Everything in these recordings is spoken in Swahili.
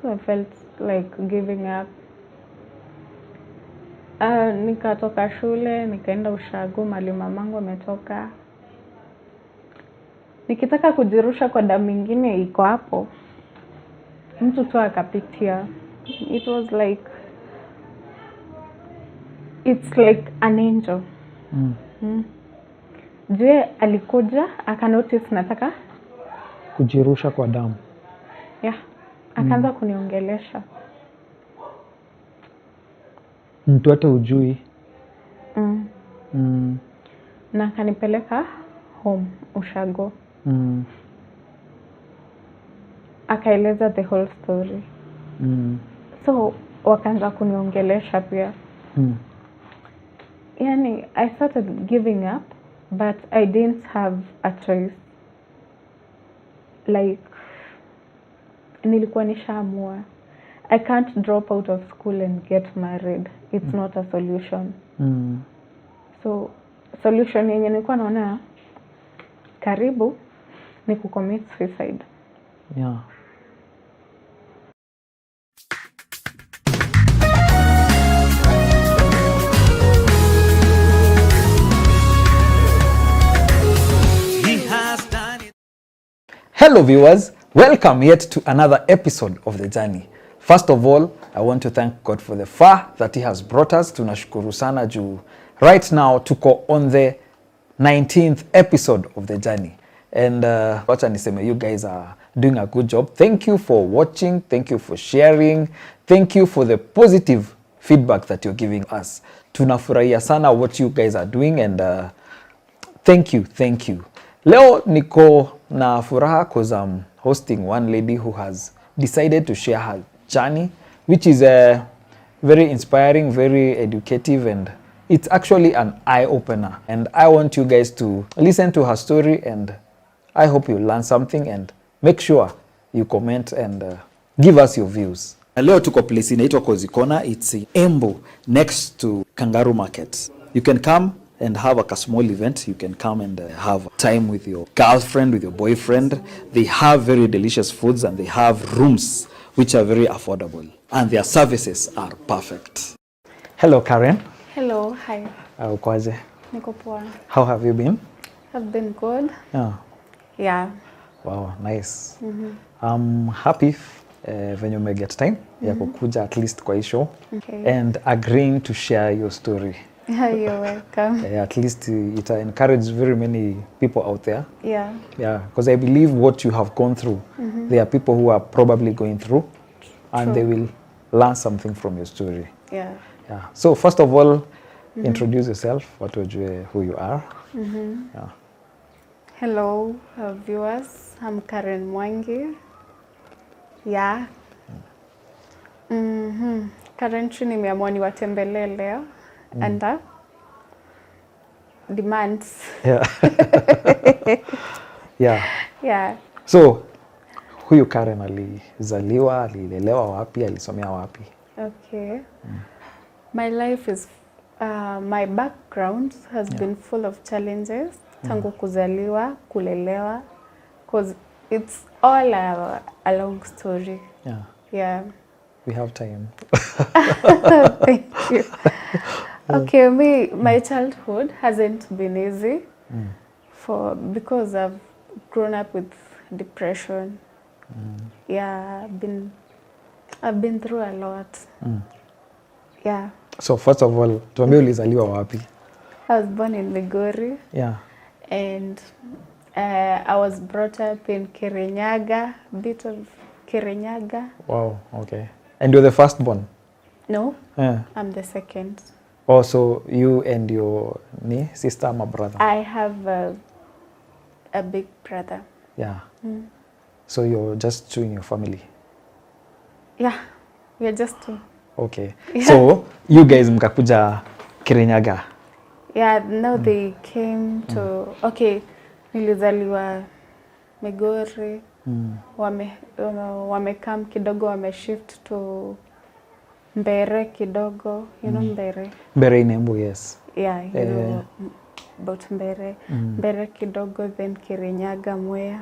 So I felt like giving up. Nikatoka shule, nikaenda ushago mahali mamangu ametoka. Nikitaka kujirusha kwa damu ingine iko hapo. Mtu tu akapitia. It was like, it's like an angel. Jue alikuja, akanotice nataka kujirusha kwa damu. Yeah. Akaanza kuniongelesha. Mtu hata hujui. Na akanipeleka home ushago. Akaeleza the whole story. So wakaanza kuniongelesha pia. Yani I started giving up, but I didn't have a choice. Like nilikuwa nishaamua. I can't drop out of school and get married. It's not a solution. So solution yenye nilikuwa naona karibu ni kucommit suicide. Yeah. Hello viewers, welcome yet to another episode of The Journey. First of all, I want to thank God for the far that He has brought us. Tunashukuru sana juu right now tuko on the 19th episode of The Journey. And wacha niseme you guys are doing a good job. Thank you for watching, thank you for sharing, thank you for the positive feedback that you're giving us. Tunafurahia sana what you guys are doing and thank you. Leo niko na furaha because I'm hosting one lady who has decided to share her journey, which is very inspiring, very educative, and it's actually an eye-opener. And I want you guys to listen to her story, and I hope you learn something, and make sure you comment and give us your views. Leo tuko place inaitwa Cozy Corner. It's in Embu, next to Kangaroo Market. You can come and have a small event. You can come and have time with your girlfriend, with your boyfriend. They have very delicious foods and they have rooms which are very affordable. And their services are perfect. Hello, Karen. Hello, hi. Ukwaje? Niko poa. How have you been? I've been good. Yeah. Wow, nice. I'm happy when you may get time ya kukuja at least kwa hii show. Okay. And agreeing to share your story. Yeah, you're welcome. At least it encourages very many people out there. Yeah. Yeah, because I believe what you have gone through, there are people who are probably going through, and they will learn something from your story. Yeah. Yeah. So first of all, introduce yourself. What would you, who you are? Yeah. Hello, viewers. I'm Karen Mwangi. Yeah. Currently nimeamua niwatembelee leo. Under demands. Yeah. Yeah. Yeah. So, huyu Karen alizaliwa, alilelewa wapi, alisomea wapi? Okay. My life is, my background has been full of challenges. Tangu kuzaliwa, kulelewa. Because it's all a long story. Yeah. Yeah. We have time. Thank you. Okay, my childhood hasn't been easy because I've grown up with depression. Yeah, I've been through a lot. Yeah. So first of all, tuambie ulizaliwa wapi? I was born in Migori. Yeah. And I was brought up in Kirinyaga, a bit of Kirinyaga. Wow, okay. And you're the firstborn? No, Yeah. I'm the second. Oh, so you and your sister or brother? I have a big brother. Yeah. So you're just two in your family? Yeah, we're just two. Okay. Yeah. So you guys mkakuja Kirinyaga? Yeah, now they came to... Okay, nilizaliwa Migori. Wamekam kidogo, wameshift to Mbere kidogo, you know Mbere? Mbere in Embu, yes. Yeah, you know about Mbere. Mbere kidogo, then Kirinyaga, Mwea.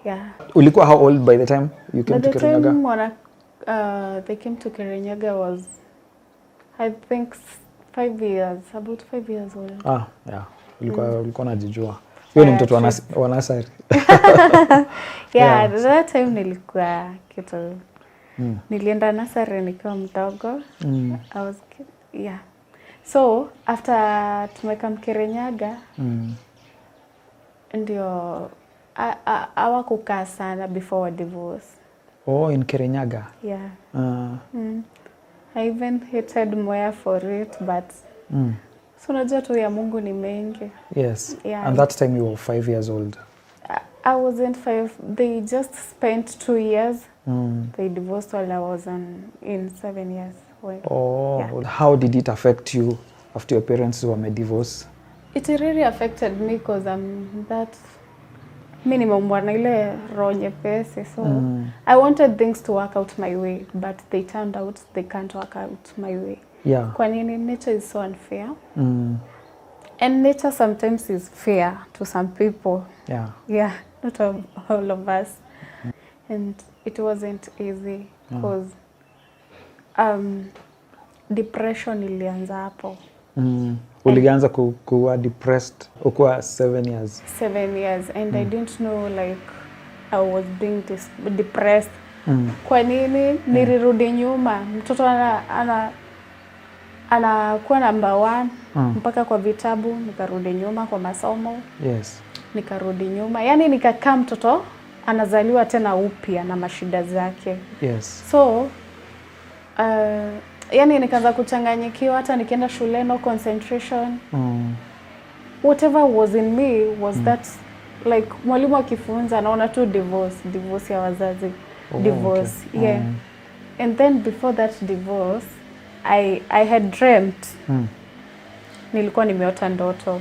Yeah. Ulikuwa how old by the time you came to Kirinyaga? By the time they came to Kirinyaga was, I think, 5 years, about 5 years old. Yeah. Ulikuwa unajijua. Wewe ni mtoto wa nursery. Yeah, that time nilikuwa kitu. Nilienda nursery nikiwa mdogo. I was So after tumekam Kirinyaga, ndio hawakukaa sana before divorce. In Kirinyaga? Yeah. I even hated Moya for it, but so unajua tu ya Mungu ni mengi. Yes. Yeah. And that time you were 5 years old? I wasn't 5. They just spent 2 years. They divorced while I was in 7 years. Yeah. How did it affect you after your parents were divorced? It really affected me because I'm that minimum na ile roho nyepesi. So I wanted things to work out my way, but they turned out they can't work out my way. Yeah. Kwa nini? Nature is so unfair. And nature sometimes is fair to some people. Yeah. Yeah, not all of us. And it wasn't easy because depression ilianza hapo. Ulianza kuwa depressed ukuwa 7 years? 7 years, and I didn't know like I was being depressed. Kwa nini? Nilirudi nyuma. Mtoto anakuwa number 1 mpaka kwa vitabu, nikarudi nyuma kwa masomo. Yes. Nikarudi nyuma. Yaani nikakaa mtoto anazaliwa tena upya na mashida zake. Yes. So yani nikaanza kuchanganyikiwa, hata nikienda shule no concentration. Whatever was in me was that like mwalimu akifunza naona tu divorce ya wazazi. Divorce. Okay. Yeah. And then before that divorce I had dreamt. Nilikuwa nimeota ndoto.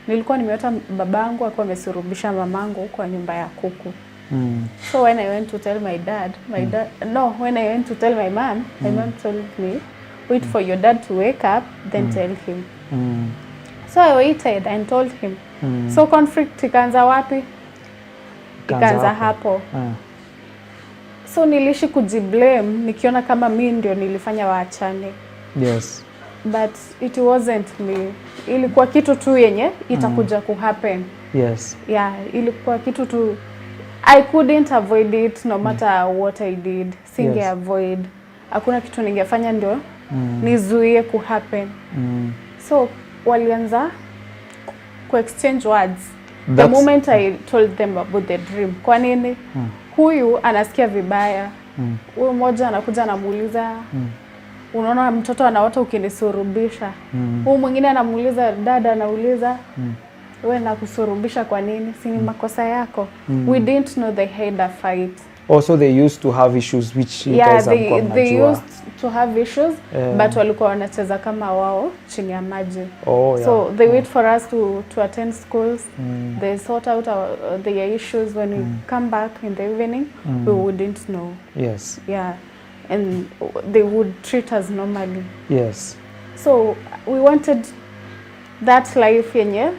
Nilikuwa nimeota babangu alikuwa amesurubisha mamangu kwa nyumba ya kuku. So when I went to tell my dad, when I went to tell my mom, my mom told me, wait for your dad to wake up, then tell him. So I waited and told him. So conflict ikaanza wapi? Ikaanza hapo. So nilishi kujiblame, nikiona kama mimi ndio nilifanya waachane. Yes. But it wasn't me. Ilikuwa kitu tu yenye itakuja kuhappen. Yes. Yeah, ilikuwa kitu tu. I couldn't avoid it no matter what I did. Singe avoid. Hakuna kitu ningefanya ndio nizuie kuhappen. So walianza ku exchange words. The moment I told them about the dream. Kwa nini? Huyu anasikia vibaya. Huyu mmoja anakuja anamuuliza, unaona mtoto anaota ukinisurubisha. Huyu mwingine anamuuliza, dada anauliza, wewe nakusurubisha kwa nini? Si ni makosa yako. We didn't know they had a fight. Also they used to have issues which you guys have come to. They used to have issues, but walikuwa wanacheza kama wao chini ya maji. So they wait for us to attend schools. They sort out their issues. When we come back in the evening, we wouldn't know. Yes. Yeah. And they would treat us normally. Yes. So we wanted that life yenye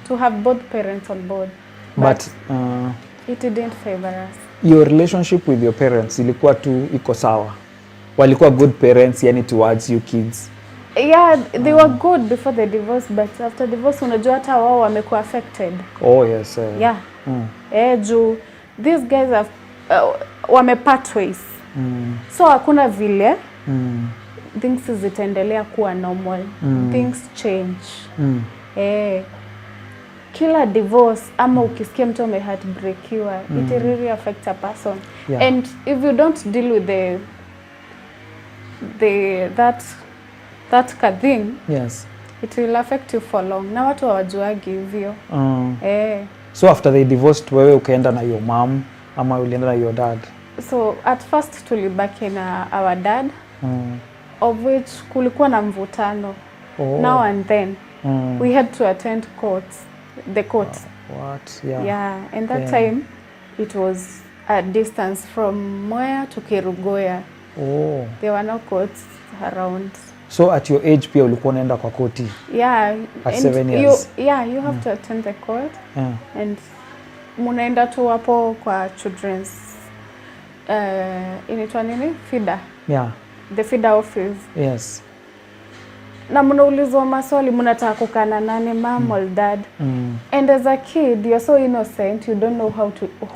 to have both parents on board. But it didn't favor us. Your relationship with your parents ilikuwa tu iko sawa? Walikuwa good parents yani towards you kids? Yeah, they were good before the divorce, but after divorce unajua hata wao wamekuwa affected. Yes. Yeah. Juu these guys have wamepart ways. So hakuna vile things zitaendelea kuwa normal. Things change. Kila divorce ama ukisikia mtu heartbreakiwa, it really affects a person. Yeah. And if you don't deal with that thing, yes, it will affect you for long. Na watu hawajuagi hivyo. So after they divorced, wewe ukaenda na your mom ama ulienda na your dad? So at first tulibaki na our dad, of which kulikuwa na mvutano. Now and then we had to attend the court. What? Yeah, and that time it was a distance from Moya to Kerugoya. There were no courts around. So at your age pia ulikuwa unaenda kwa koti? Yeah. At 7 years? You have to attend the court. And munaenda tu hapo kwa children's inaitwa nini? Feeder. Yeah. The feeder office. Yes. Na mnaulizwa maswali, mnataka kukana nani, mom or dad. And as a kid, you're so innocent, you don't know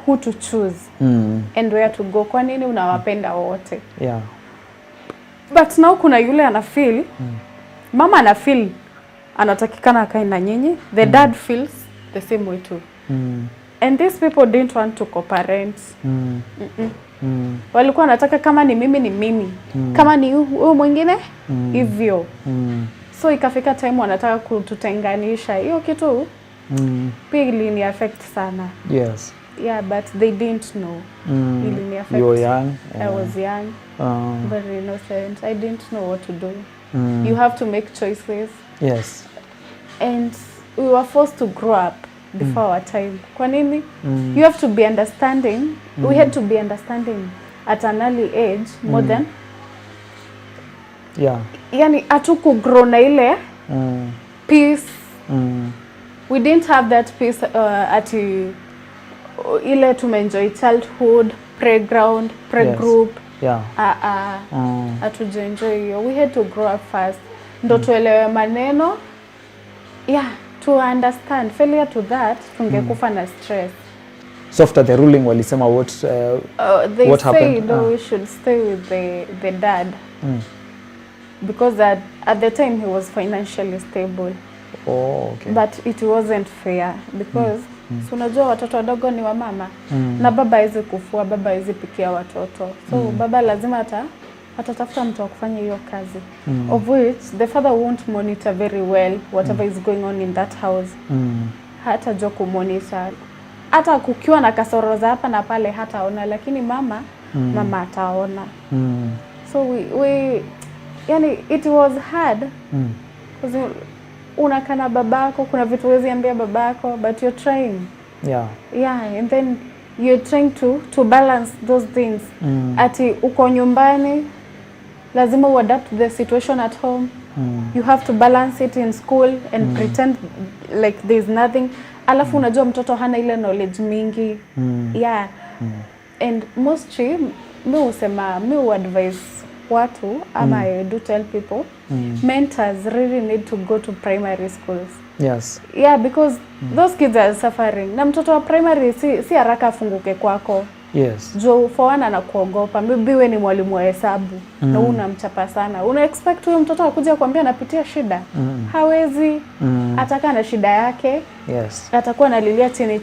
who to choose and where to go. Kwa nini unawapenda wote? Yeah. But now kuna yule ana feel, mama ana feel anatakikana akae na nyinyi, the dad feels the same way too. And these people didn't want to co-parent. Walikuwa wanataka kama ni mimi, kama ni huyu mwingine hivyo. So ikafika time wanataka kututenganisha. Hiyo kitu pia ilini affect sana. Yes. Yeah, but they didn't know. Ilini affect. You were young. I was young, very innocent. I didn't know what to do. You have to make choices. Yes. And we were forced to grow up before our time. Kwa nini? You have to be understanding. We had to be understanding at an early age more than. Yeah. Yani hatuku grow na ile peace. We didn't have that peace at ile to enjoy childhood, playground, playgroup. Yes. Yeah. Atuja enjoy hiyo. We had to grow up fast. Ndo tuelewe maneno. Yeah. To understand, failure to that, tungekufa na stress. So after the ruling, walisema what they happened? They we should stay with the dad. Because at the time he was financially stable. Oh, okay. But it wasn't fair because so unajua watoto wadogo ni wa mama. Na baba hizi kufua, baba hizi pikia watoto. So baba lazima atatafuta mtu wa kufanya hiyo kazi. Of which the father won't monitor very well whatever is going on in that house. Hata jo kumonitor. Hata kukiwa na kasoro za hapa na pale hataona, lakini mama ataona. So we yani it was hard. Because unakana babako, kuna vitu huwezi ambia babako, but you're trying. Yeah. Yeah, and then you're trying to balance those things. Ati uko nyumbani, lazima uadapt the situation at home. You have to balance it in school and pretend like there's nothing. Alafu unajua mtoto hana ile knowledge mingi. Yeah. And mostly, mi advise watu, ama I do tell people, mentors really need to go to primary schools. Yes. Yeah, because those kids are suffering. Na mtoto wa primary si haraka afunguke kwako. Yes. Jo for one anakuogopa. Maybe wewe ni mwalimu wa hesabu na unamchapa sana. Una expect huyo mtoto akuja kuambia anapitia shida? Hawezi. Ataka na shida yake. Yes. Atakuwa analilia chini.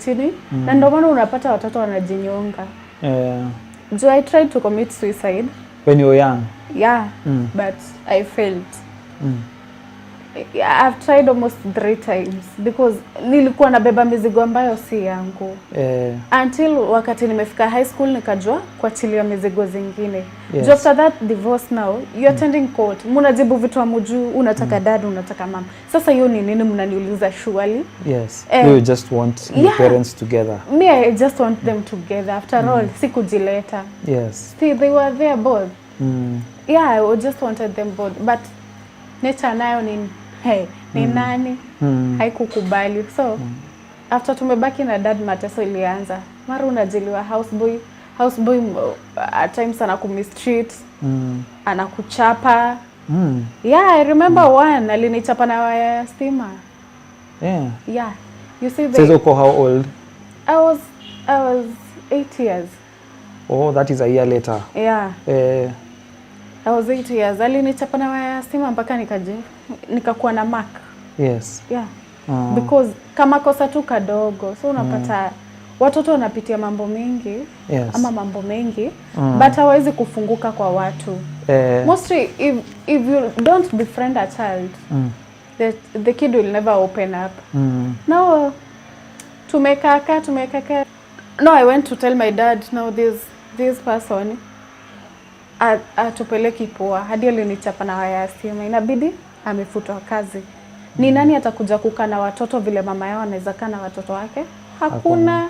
Na ndio maana unapata watoto wanajinyonga. Jo I tried to commit suicide when you were young. Yeah. But I failed. I've tried almost 3 times because nilikuwa nabeba mizigo ambayo si yangu. Until wakati nimefika high school nikajua kuachilia mizigo zingine. Yes. Just after that divorce now, you attending court. Mnajibu vitu hamjui, unataka dad, unataka mama. Sasa hiyo ni nini mnaniuliza surely? Yes. You just want your parents together. Me, I just want them together. After all, sikujileta. Yes. See, they were there both. Yeah, I just wanted them both. But nature nayo ni nani? Haikukubali. So, after tumebaki na dad, mateso ilianza. Mara unajiliwa houseboy at times anakumistreat, anakuchapa. Yeah, I remember one alinichapa na waya ya stima. Yeah. You see so how old? I was 8 years. Oh, that is a year later. Yeah. I was 8 years. Alinichapa na waya ya stima mpaka nikakuwa na mark. Yes. Yeah. Because kama kosa tu kadogo. So unapata watoto wanapitia mambo mengi. Yes. Ama mambo mengi. But hawezi kufunguka kwa watu. Mostly if you don't befriend a child, the kid will never open up. Now tumekaka. No, I went to tell my dad, now this person atupeleki poa. Hadi alinichapa na waya ya stima. Inabidi amefutwa kazi. Ni nani atakuja kukaa na watoto vile mama yao anaweza kaa na watoto wake? Hakuna.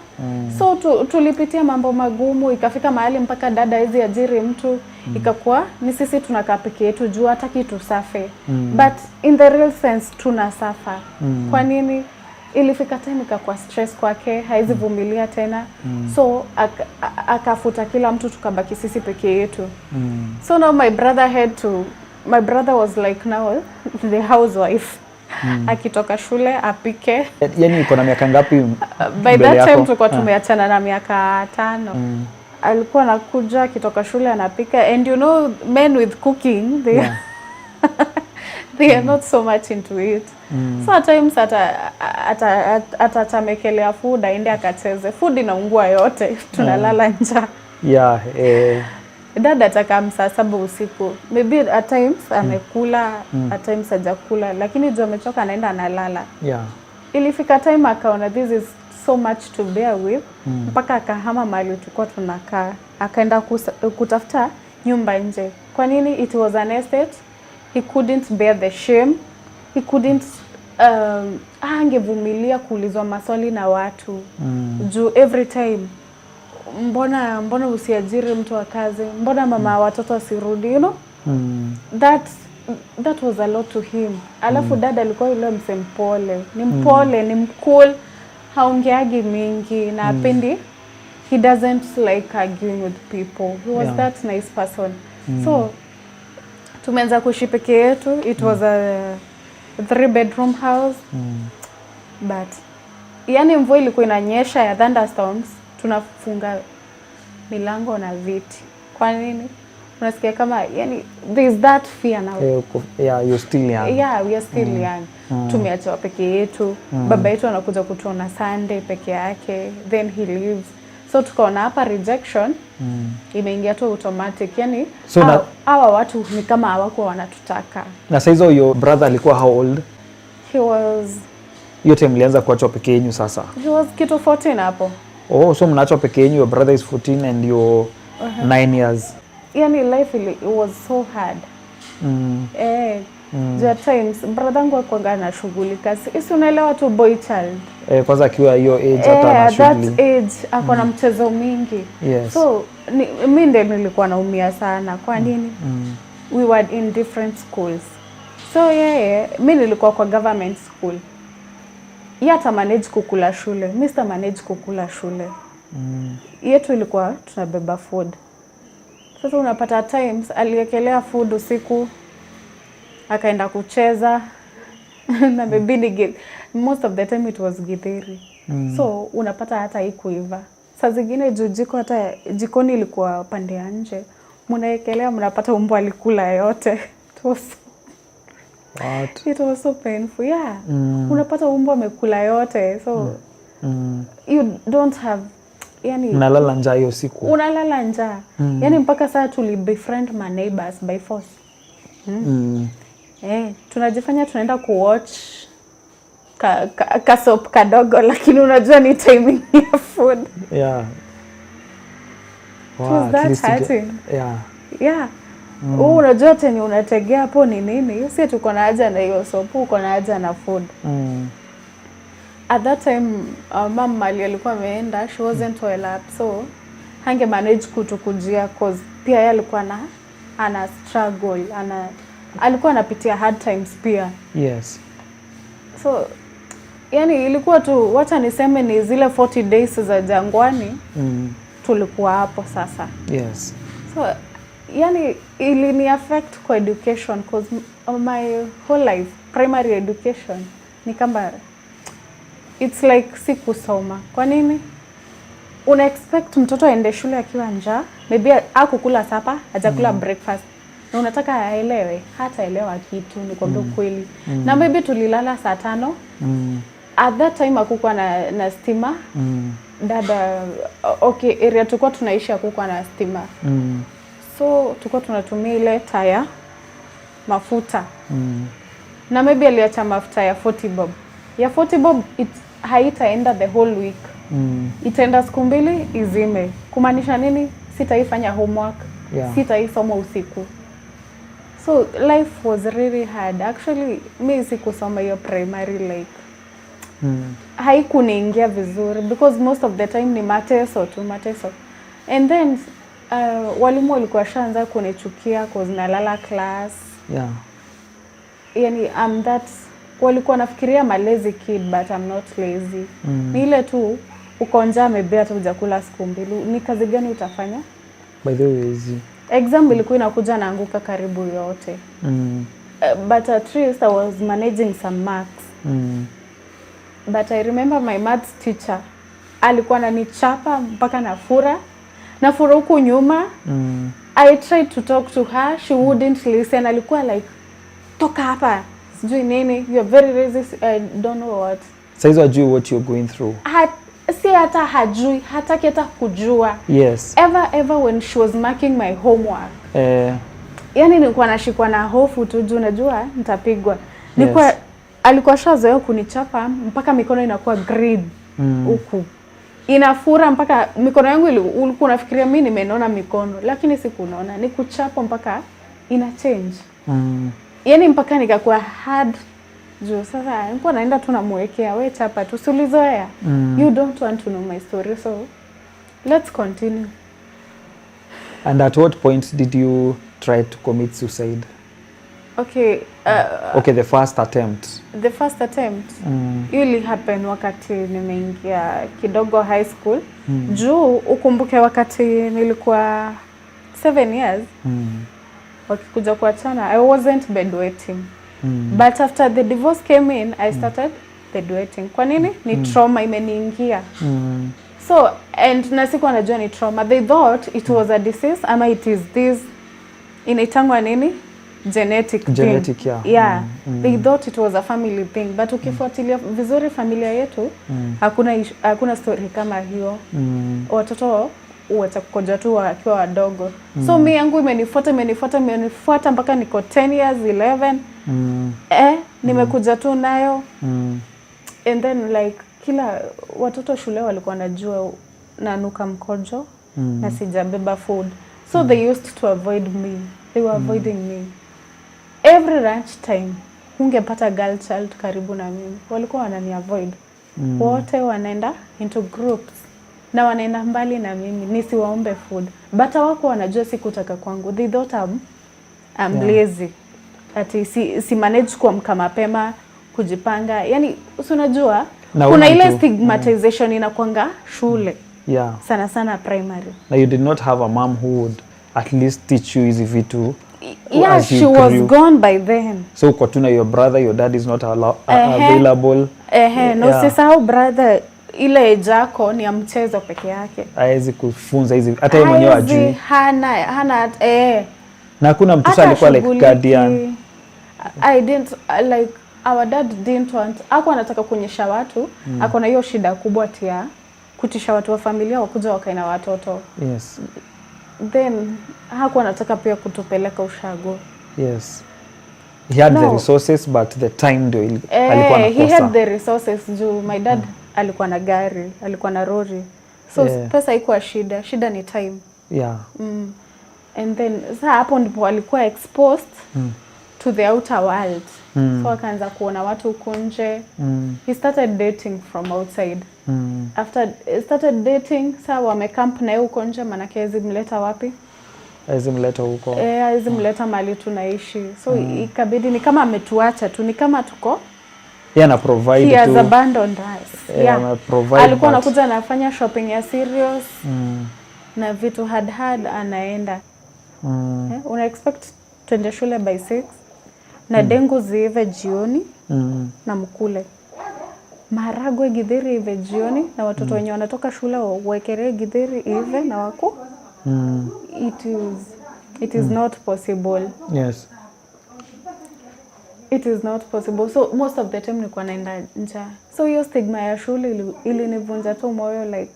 So tulipitia mambo magumu, ikafika mahali mpaka dada hizi ajiri mtu, ikakuwa ni sisi tunakaa peke yetu juu hata kitu safe. But in the real sense tunasafa. Kwa nini? ilifika time ikakuwa stress kwake, haizi vumilia tena. So akafuta kila mtu, tukabaki sisi peke yetu. So now my brother was like now the housewife. Akitoka shule apike. Yani uko na miaka ngapi? By that time tulikuwa tumeachana na miaka 5. Alikuwa anakuja akitoka shule anapika, and you know men with cooking they are not so much into it. So at times atamekelea food aende akacheze, food inaungua yote, tunalala njaa. Dad atakaa saa 7 usiku, maybe at times amekula, at times hajakula, lakini juu amechoka anaenda analala. Ilifika time akaona this is so much to bear with, mpaka akahama mahali tulikuwa tunakaa, akaenda kutafuta nyumba nje. Kwa nini? It was an estate. He couldn't bear the shame. He couldn't angevumilia kuulizwa maswali na watu. Juu every time, mbona usiajiri mtu wa kazi? Mbona mama watoto asirudi? You know? That was a lot to him. Alafu dada alikuwa yule msempole. Ni mpole, ni mcool. Haongeagi mingi na apendi. He doesn't like arguing with people. He was that nice person. So tumeanza kuishi peke yetu. It was a 3-bedroom house. But yani mvua ilikuwa inanyesha ya thunderstorms, tunafunga milango na viti. Kwa nini? Unasikia kama yani there is that fear now. You're still young. Yeah, we are still young. Tumeacha peke yetu. Baba yetu anakuja kutuona Sunday peke yake, then he leaves. So tukaona hapa rejection imeingia tu automatic. Yani so hawa watu ni kama hawako wanatutaka. Na sasa hizo your brother alikuwa how old? He was, yote mlianza kuachwa peke yenu sasa? He was kitu 14 hapo. Oh, so mnaachwa peke yenu, your brother is 14 and you're 9 years. Yani life it was so hard. At times brother wangu akwanga na shughuli kasi. Isi unaelewa tu boy child. Kwanza akiwa hiyo age hata na shughuli. That age ako na mchezo mingi. So mimi ndiye nilikuwa naumia sana. Kwa nini? We were in different schools. So mimi nilikuwa kwa government school. Yata manage kukula shule. Mr. manage kukula shule. Yetu ilikuwa tunabeba food. Sasa unapata times aliekelea food usiku, akaenda kucheza na maybe most of the time it was githeri. So unapata hata haikuiva. Saa zingine jiko hata jikoni ilikuwa pande ya nje, mnaekelea mnapata umbo alikula yote. It was so painful. Unapata umbo amekula yote. So you don't have, yani unalala njaa hiyo siku. Unalala njaa. Yani mpaka saa befriend my neighbors by force. Tunajifanya tunaenda kuwatch kasop kadogo, lakini unajua ni timing ya food. Was that hurting? Unajua tena unategea hapo ni nini? Si tuko na haja na hiyo soap, uko na haja na food. At that time mama alikuwa ameenda, she wasn't well up, so hange manage kutukujia cause pia yeye alikuwa ana struggle, alikuwa anapitia hard times pia. So yani ilikuwa tu, wacha niseme ni zile 40 days za jangwani. Tulikuwa hapo sasa. So yani ilini affect kwa education cause my whole life primary education ni kama it's like sikusoma. Kwa nini? Una expect mtoto aende shule akiwa njaa, maybe hakukula sapa, hajakula breakfast. Na unataka aelewe, hata elewa kitu, nikwambie kweli. Na maybe tulilala saa 5. At that time hakukuwa na stima. Dada area tulikuwa tunaishi hakukuwa na stima. So tulikuwa tunatumia ile taya mafuta. Na maybe aliacha mafuta ya 40 bob. Ya 40 bob haitaenda the whole week. Itaenda siku 2 izime. Kumaanisha nini? Sitaifanya homework. Sitaisoma usiku. So life was really hard. Actually, mimi sikusoma hiyo primary like. Haikuniingia vizuri because most of the time ni mateso. And then walimu walikuwa shaanza kunichukia cause nalala class. Yani I'm that walikuwa nafikiria malezi kid, but I'm not lazy. Ni ile tu uko njaa maybe hata hujakula siku mbili. Ni kazi gani utafanya? By the way, exam ilikuwa inakuja naanguka karibu yote. But at least I was managing some marks. But I remember my maths teacher alikuwa ananichapa mpaka nafura huku nyuma. I tried to talk to her, she wouldn't listen. Alikuwa like, toka hapa, sijui nini, you're very racist, I don't know what. Saizo hajui what you're going through. Si hata hajui, hataki hata kujua. Yes. Ever when she was marking my homework. Yani nilikuwa nashikwa na hofu tu juu najua nitapigwa. Nilikuwa yes. Alikuwa shazoea kunichapa mpaka mikono inakuwa green huku. Inafura mpaka mikono yangu ulikuwa unafikiria mimi nimenona mikono, lakini sikunaona. Ni kuchapa mpaka ina change. Yani mpaka nikakuwa hard juu sasa nilikuwa naenda tu namwekea wewe chapa tu sulizoea. You don't want to know my story, so let's continue. And at what point did you try to commit suicide? Okay, okay, the first attempt. The first attempt really happened wakati nimeingia kidogo high school. Juu ukumbuke wakati nilikuwa 7 years. Wakikuja kuachana, I wasn't bedwetting. But after the divorce came in, I started bedwetting. Kwa nini? Ni trauma imeniingia. So, and nasikuwa najua ni trauma. They thought it was a disease ama it is this inaitangwa nini? Genetic thing. Yeah. They thought it was a family thing, but ukifuatilia vizuri familia yetu hakuna story kama hiyo. Watoto watakuja tu wakiwa wadogo. So mimi yangu imenifuata mpaka niko 10 years 11. Nimekuja tu nayo. And then like kila watoto shule walikuwa wanajua nanuka mkojo na sijabeba food. So they used to avoid me. They were avoiding me. Every lunch time ungepata girl child karibu na mimi. Walikuwa wanani avoid. Wote wanaenda into groups. Na wanaenda mbali na mimi nisiwaombe food. But hawako wanajua sikutaka kwangu. They thought I'm lazy. Ati si manage kuamka mapema, kujipanga. Yani unajua kuna ile stigmatization inakuanga shule. Sana primary. Now you did not have a mom who would at least teach you hizi vitu. Yeah, she was gone by then. So kwa tuna your brother, your dad is not available. No, sisahau brother ile ejako ni ya mchezo peke yake. Haezi kufunza hizi hata yeye mwenyewe ajui. Hana na hakuna mtu alikuwa like guardian. I didn't like our dad didn't want. Hakuwa anataka kuonyesha watu, akona hiyo shida kubwa tia kutisha watu wa familia wakuja wakaina watoto. Yes. Then hakuwa anataka pia kutupeleka ushago. Yes. He had the resources but the time ndio alikuwa anakosa. He had the resources juu my dad alikuwa na gari, alikuwa na lori. So pesa haikuwa shida ni time. Yeah. And then sasa hapo ndipo alikuwa exposed to the outer world. So akaanza kuona watu huko nje. He started dating from outside. After started dating, sasa wamecamp na yeye huko nje, maana kazi mleta wapi? Azimleta huko. Azimleta mali tunaishi. So ikabidi ni kama ametuacha tu, ni kama tuko na provide he has abandoned us. Alikuwa anakuja anafanya shopping ya serious. Na vitu hard anaenda. Una expect twende shule by 6 na dengu ziive jioni na mkule. Maharagwe githeri ive jioni na watoto wenye wanatoka shule wawekelee githeri ive na wako. It is not possible. Yes. It is not possible. So most of the time nilikuwa naenda nje. So hiyo stigma ya shule ilinivunja tu moyo, like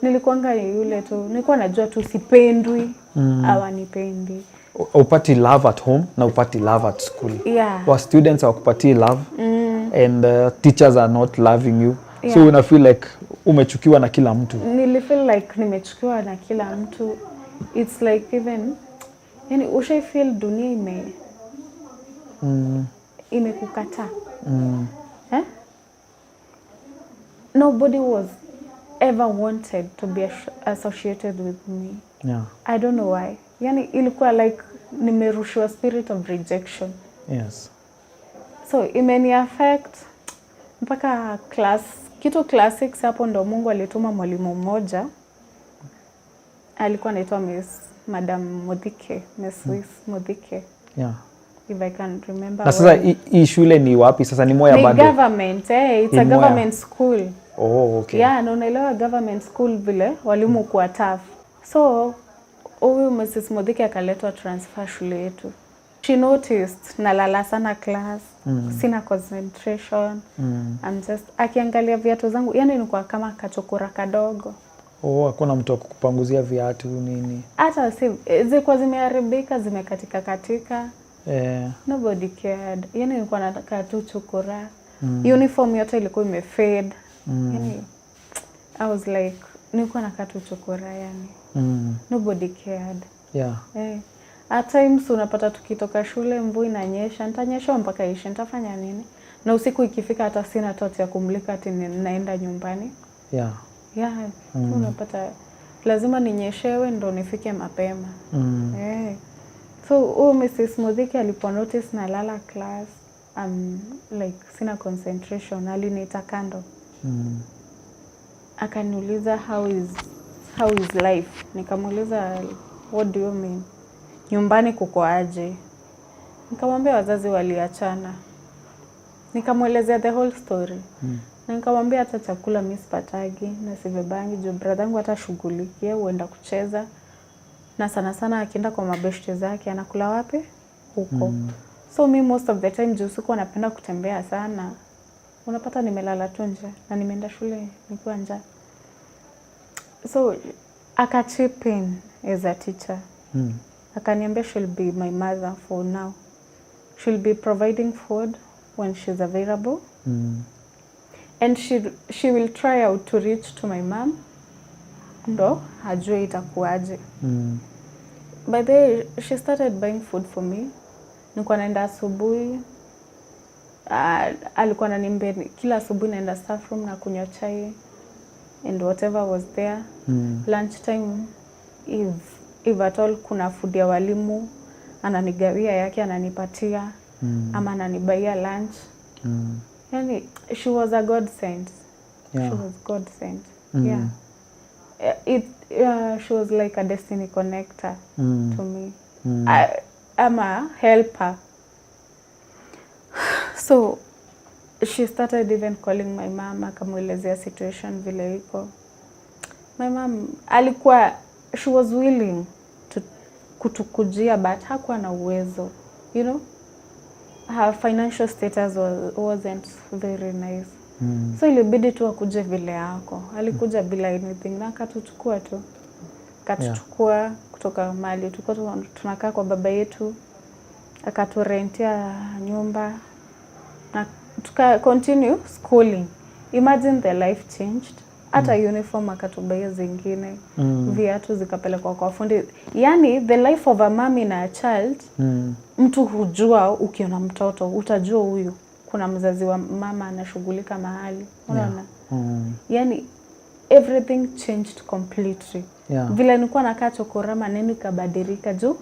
nilikuanga yule tu. Nilikuwa najua tu sipendwi, hawanipendi. Upati love at home na upati love at school. Wa students hawakupati love and teachers are not loving you. So una feel like umechukiwa na kila mtu. Nilifeel like nimechukiwa na kila mtu. It's like even yani usha feel dunia imekukataa. Nobody was ever wanted to be associated with me. I don't know why. Yani ilikuwa like nimerushwa spirit of rejection. Yes. So imeni affect mpaka class 6 hapo ndo Mungu alituma mwalimu mmoja. Alikuwa anaitwa Madam Modike, Miss Modike. Yeah. If I can remember. Na sasa hii shule ni wapi? Sasa ni Moya bado? Ni government, it's a government school. Oh, okay. Yeah, na unaelewa government school vile walimu kuwa tough. So huyu Mrs. Modike akaletwa transfer shule yetu. She noticed nalala sana class, sina concentration. I'm just akiangalia viatu zangu, yani nilikuwa kama kachokora kadogo. Oh, hakuna mtu akukupanguzia viatu nini? Hata zilikuwa zimeharibika, zimekatika. Nobody cared. Yani nilikuwa nataka tu chokora. Uniform yote ilikuwa imefade. Yani I was like nilikuwa nataka tu chokora yani. Nobody cared. Yeah. At times unapata tukitoka shule mvua inanyesha, nitanyesha mpaka ishe, nitafanya nini? Na usiku ikifika hata sina thought ya kumlika ati naenda nyumbani. Yeah. Yeah. Unapata lazima ninyeshewe ndo nifike mapema. So Mrs. Modike alipo notice na lala class, like sina concentration, aliniita kando. Akaniuliza how is life? Nikamuuliza what do you mean? Nyumbani kuko aje? Nikamwambia wazazi waliachana. Nikamuelezea the whole story. Na nikamwambia hata chakula mimi sipatagi na sibebangi juu brother hata shughulikia huenda kucheza. Na sana sana akienda kwa mabeshte zake anakula wapi? Huko. So me most of the time juu sikuwa napenda kutembea sana. Unapata nimelala tu nje na nimeenda shule nikiwa njaa. So akachip in as a teacher. Akaniambia she'll be my mother for now. She'll be providing food when she's available. And she will try out to reach to my mom. Ndo ajue itakuaje. By the way, she started buying food for me. Nilikuwa naenda asubuhi. Alikuwa ananiambia kila asubuhi naenda staff room na kunywa chai and whatever was there. Lunch time, if at all kuna food ya walimu ananigawia yake ananipatia ama ananibaia lunch. Yani she was a godsend. Yeah. She was godsend. Yeah. She was like a destiny connector to me. I'm a helper. So she started even calling my mom, akamuelezea situation vile iko. My mom alikuwa, she was willing to kutukujia but hakuwa na uwezo, you know. Her financial status wasn't very nice. So ilibidi tu akuje vile yako. Alikuja bila anything na akatuchukua tu. Akatuchukua kutoka mahali tulikuwa tunakaa kwa baba yetu. Akaturentia nyumba na tuka continue schooling. Imagine the life changed. Hata uniform akatubaia zingine. Viatu zikapelekwa kwa fundi. Yani the life of a mom na a child. Mtu hujua ukiona mtoto utajua huyu kuna mzazi wa mama anashughulika mahali. Unaona? Yani everything changed completely. Vile nilikuwa nakaa chokora maneno kabadilika juu.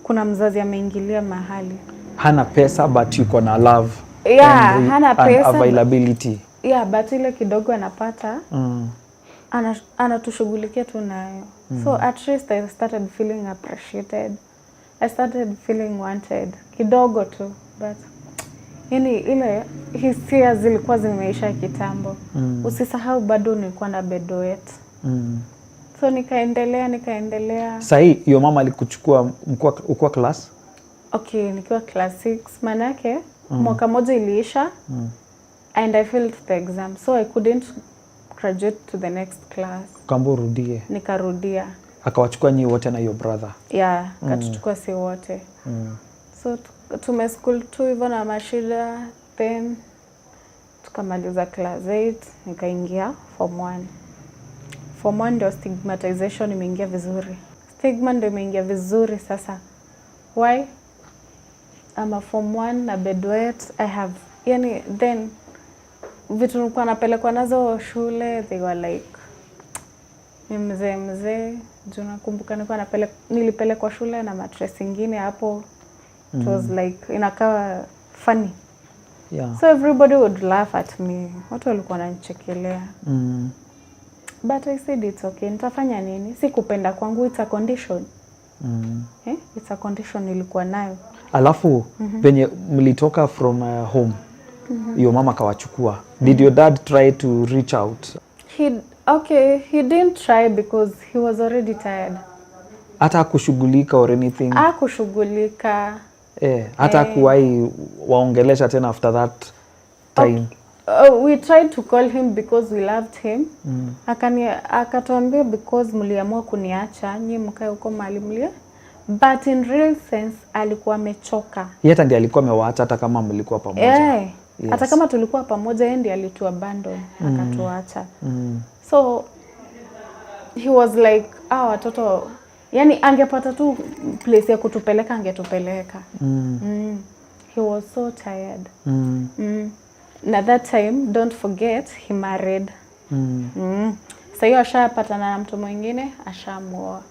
Kuna mzazi ameingilia mahali. Hana pesa but yuko na love. Yeah, hana pesa availability. Yeah, but ile kidogo anapata anatushughulikia tu nayo. So at least I started feeling appreciated. I started feeling wanted. Kidogo tu, but yani ile hisia zilikuwa zimeisha kitambo. Usisahau bado nilikuwa na bedwet. So nikaendelea. Sasa hiyo mama alikuchukua ukua class? Okay, nikiwa class 6 manake mwaka moja iliisha. And I failed the exam, so I couldn't graduate to the next class. Kambo rudie. Nikarudia. Akawachukua nyi wote na your brother? Yeah, akatuchukua si wote. So tumeschool tu hivyo na mashida, then tukamaliza class 8, nikaingia form 1. Form 1 ndio stigmatization imeingia vizuri. Stigma ndio imeingia vizuri sasa. Why? I'm a form 1 na bedwet. I have, yani then vitu nilikuwa napelekwa nazo shule, they were like mzee. Juu nakumbuka nilipelekwa shule na mattress ingine hapo. It was like inakawa funny. Yeah. So everybody would laugh at me. Watu walikuwa wananichekelea. But I said it's okay. Nitafanya nini? Si kupenda kwangu, it's a condition. It's a condition nilikuwa nayo. Alafu venye mlitoka from home, your mama kawachukua. Did your dad try to reach out? He didn't try because he was already tired. Hata kushughulika or anything? Kushughulika. Hata kuwai waongelesha tena after that time? We tried to call him because we loved him. Akatuambia because mliamua kuniacha, nyinyi mkae huko mahali mlie. But in real sense alikuwa amechoka. Yeye ndiye alikuwa amewaacha hata kama mlikuwa pamoja. Yes. Hata kama tulikuwa pamoja, yeye ndiye alituabandon, akatuacha. So he was like, watoto, yani angepata tu place ya kutupeleka angetupeleka. He was so tired. Na that time, don't forget, he married. So hiyo ashapatana na mtu mwingine, ashamuoa.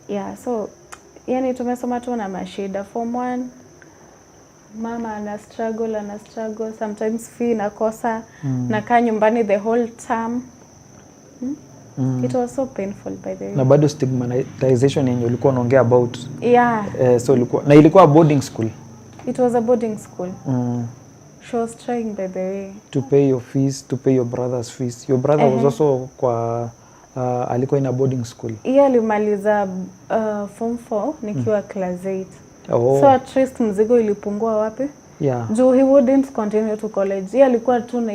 Yeah, so yani tumesoma tu na mashida. Form 1, mama ana struggle, sometimes fee inakosa, nakaa nyumbani the whole term. It was so painful by the way. Na bado stigmatization yenye ulikuwa unaongea about. Yeah. So ilikuwa boarding school? It was a boarding school. She was trying by the way. To pay your fees, to pay your brother's fees. Your brother was also alikuwa in a boarding school? Yeah, alimaliza form 4 nikiwa class 8. So at least mzigo ilipungua wapi? Yeah. Juu he wouldn't continue to college. Yeye alikuwa tu na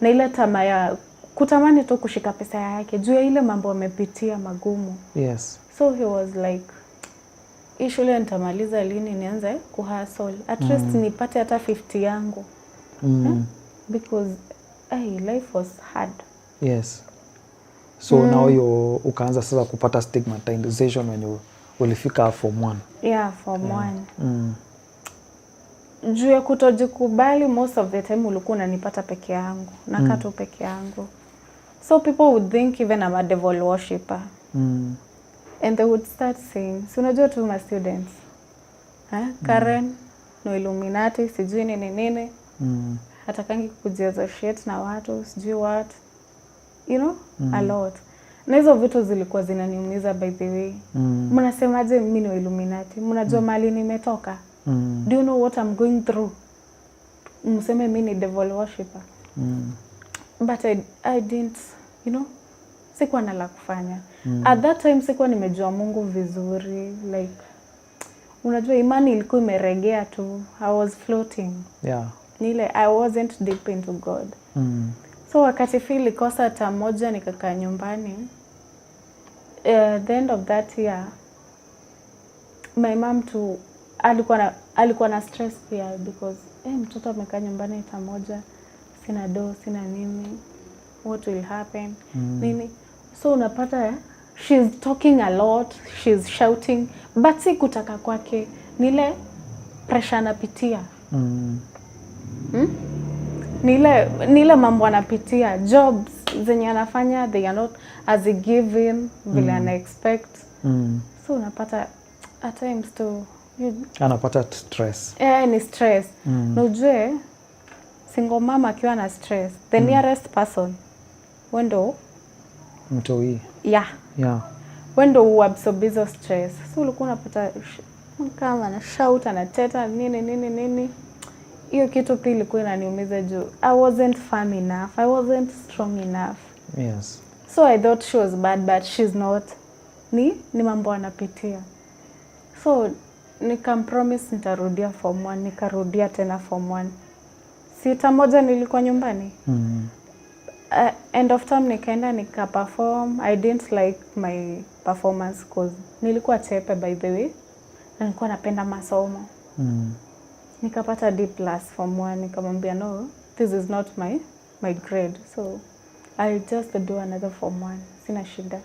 ile tamaa ya kutamani tu kushika pesa yake. Juu ya ile mambo amepitia magumu. Yes. So he was like, hii shule nitamaliza lini nianze kuhustle. At least nipate hata 50 yangu. Because life was hard. Yes. So now ukaanza sasa kupata stigmatization when ulifika form 1. Yeah, form 1. Juu ya kutojikubali, most of the time ulikuwa unanipata peke yangu. Nakaa tu peke yangu. So people would think even I'm a devil worshipper. And they would start saying, si unajua tu ma students. Karen, no Illuminati, sijui nini. Hatakangi kujiassociate na watu, sijui what. You know, a lot. Na hizo vitu zilikuwa zinaniumiza by the way. Mnasemaje mimi ni Illuminati? Mnajua mali nimetoka? Do you know what I'm going through? Mseme mimi ni devil worshipper. But I didn't, you know, sikuwa na la kufanya. At that time sikuwa nimejua Mungu vizuri, like unajua imani ilikuwa imeregea tu. I was floating. Yeah. I wasn't deep into God. So wakati feel kosa hata moja nikakaa nyumbani. The end of that year, my mom too alikuwa na stress pia because mtoto amekaa nyumbani hata moja, sina do, sina nini, what will happen, nini. So unapata she's talking a lot, she's shouting, but si kutaka kwake, nile pressure anapitia. Nile mambo anapitia, jobs zenye anafanya they are not as a given vile ana expect. So unapata at times to anapata stress. Ni stress. Na ujue single mama akiwa na stress, the nearest person wendo mtoi. Yeah. Wendo uabsorb hizo stress. So ulikuwa unapata kama na shout anateta nini. Hiyo kitu pia ilikuwa inaniumiza juu I wasn't firm enough, I wasn't strong enough. Yes. So I thought she was bad, but she's not. Ni mambo anapitia. So nikampromise nitarudia form 1, nikarudia tena form 1. Sita moja nilikuwa nyumbani. End of term nikaenda nikaperform. I didn't like my performance cause nilikuwa chepe by the way. Na nilikuwa napenda masomo. Nikapata D+ form 1, nikamwambia no, this is not my grade. So I'll just do another form 1. Sina shida.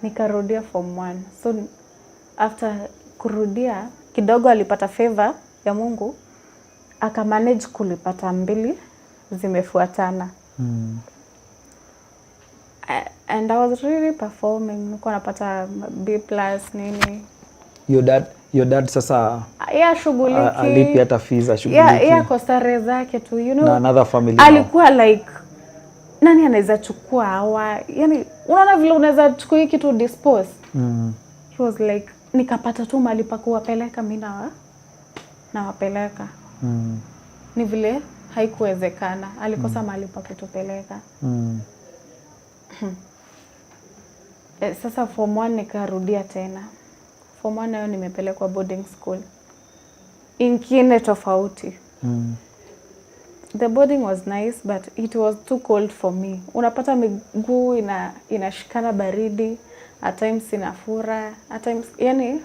Nikarudia form 1. So after kurudia kidogo alipata favor ya Mungu, akamanage kulipata 2 zimefuatana. And I was really performing. Nilikuwa napata B+ nini. Your dad sasa shughuliki. Alipi hata fees ashughuliki. Kwa starehe zake tu, you know. Na another family alikuwa like nani anaweza chukua hawa? Yani unaona vile unaweza chukua hiki tu dispose. He was like nikapata tu mahali pa kuwapeleka mimi na wapeleka. Ni vile haikuwezekana. Alikosa mahali pa kutupeleka. Sasa form 1 nikarudia tena. Form 1 nayo nimepelekwa boarding school. Ingine tofauti. The boarding was nice but it was too cold for me. Unapata miguu inashikana baridi, at times inafura, at times yani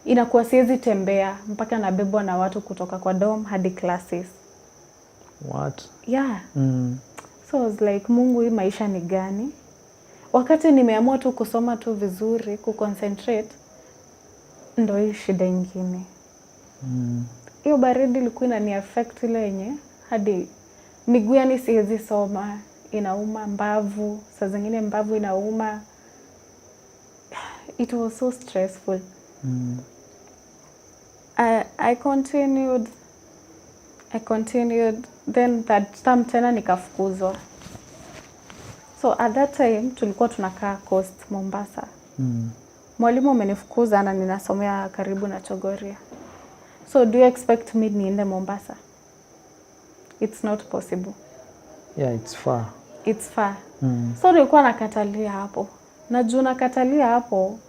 inakuwa siwezi tembea mpaka nabebwa na watu kutoka kwa dorm hadi classes. What? Yeah. So I was like, Mungu, hii maisha ni gani? Wakati nimeamua tu kusoma tu vizuri, kuconcentrate, ndo hii shida ingine. Hiyo baridi ilikuwa inani affect ile yenye hadi miguu yani siwezi soma, inauma mbavu, saa zingine mbavu inauma. It was so stressful. I continued, then that time tena nikafukuzwa. So at that time tulikuwa tunakaa Coast Mombasa. Mwalimu amenifukuza na ninasomea karibu na Chogoria. So do you expect me niende Mombasa? It's not possible. Yeah, it's far. It's far. So nilikuwa nakatalia hapo. Na juu nakatalia hapo,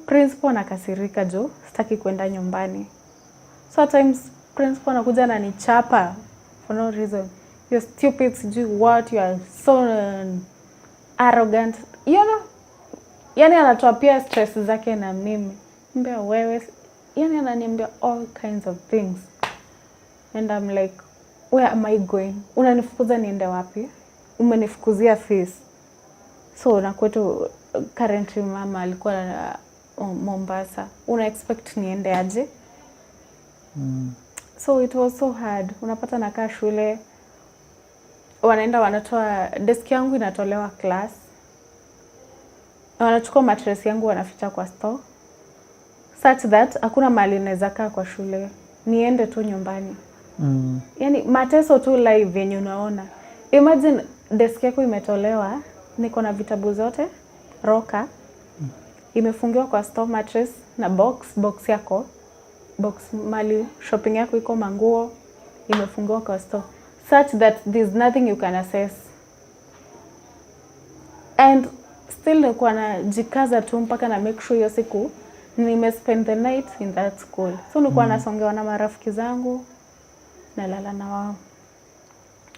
principal anakasirika juu sitaki kwenda nyumbani. So at times principal anakuja ananichapa for no reason. You're stupid, sijui what, you are so arrogant. You know? Yani anatoa pia stress zake na mimi. Mbea wewe. Yani ananiambia all kinds of things. And I'm like, where am I going? Unanifukuza niende wapi? Umenifukuzia fees. So na kwetu currently mama alikuwa Mombasa. Una expect niende aje? So it was so hard. Unapata nakaa shule. Wanaenda wanatoa desk yangu inatolewa class. Wanachukua mattress yangu wanaficha kwa store. Such that hakuna mahali naweza kaa kwa shule. Niende tu nyumbani. Yani mateso tu live yenye unaona. Imagine desk yako imetolewa, niko na vitabu zote, roka, imefungiwa kwa store, mattress na box yako, box mali shopping yako iko manguo, imefungiwa kwa store. Such that there's nothing you can access. And still nilikuwa najikaza tu mpaka na make sure hiyo siku spend the night in that school. So nilikuwa nasongewa na marafiki zangu, nalala na wao.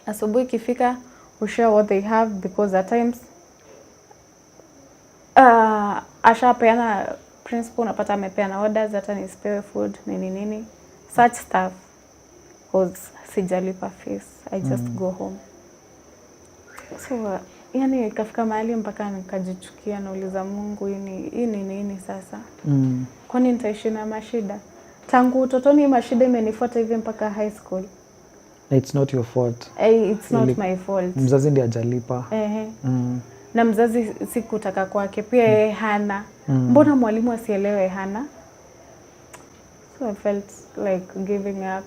Asubuhi ikifika, we share what they have because at times ashapeana principal, unapata amepeana orders hata nisipewe food nini such stuff. Cause sijalipa fees, I just go home. So yani ikafika mahali mpaka nikajichukia, nauliza Mungu, hii ni nini sasa? Kwani nitaishi na mashida? Tangu utotoni mashida imenifuata hivi mpaka high school. It's not your fault. It's not my fault. Mzazi ndiye hajalipa. Na mzazi sikutaka kwake pia yeye hana. Mbona mwalimu asielewe hana? So I felt like giving up.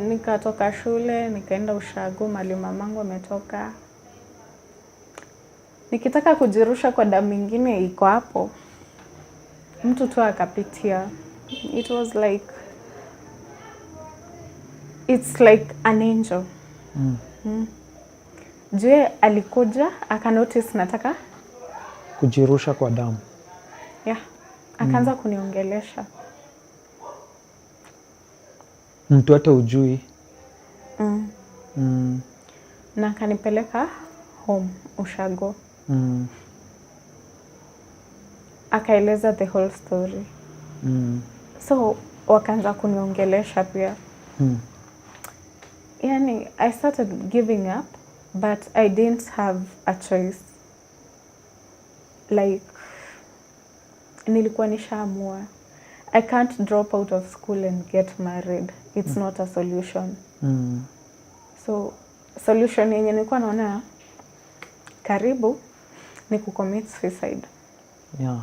Nikatoka shule, nikaenda ushago mahali mamangu ametoka. Nikitaka kujirusha kwa damu nyingine iko hapo. Mtu tu akapitia. It was like, it's like an angel. Jue alikuja, akanotice nataka kujirusha kwa damu. Yeah. Akaanza kuniongelesha. Mtu hata ujui. Na akanipeleka home ushago. Akaeleza the whole story. So wakaanza kuniongelesha pia. Yani I started giving up, but I didn't have a choice. Like nilikuwa nishaamua, I can't drop out of school and get married. It's not a solution. So solution yenye nilikuwa naona karibu ni kucommit suicide. Yeah.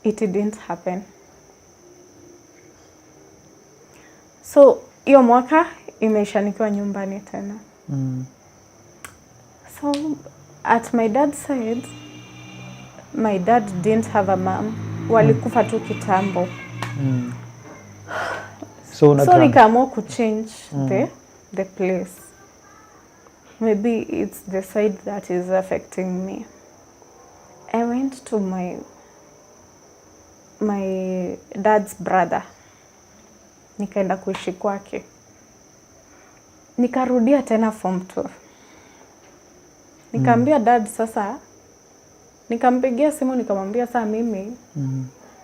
it didn't happen. So hiyo mwaka imeisha nikiwa nyumbani tena. So at my dad's side, my dad didn't have a mom. Walikufa tu kitambo. So nikaamua kuchange the place. Maybe it's the side that is affecting me. I went to my dad's brother. Nikaenda kuishi kwake. Nikarudia tena form 2. Nikaambia dad sasa, nikampigia simu nikamwambia saa mimi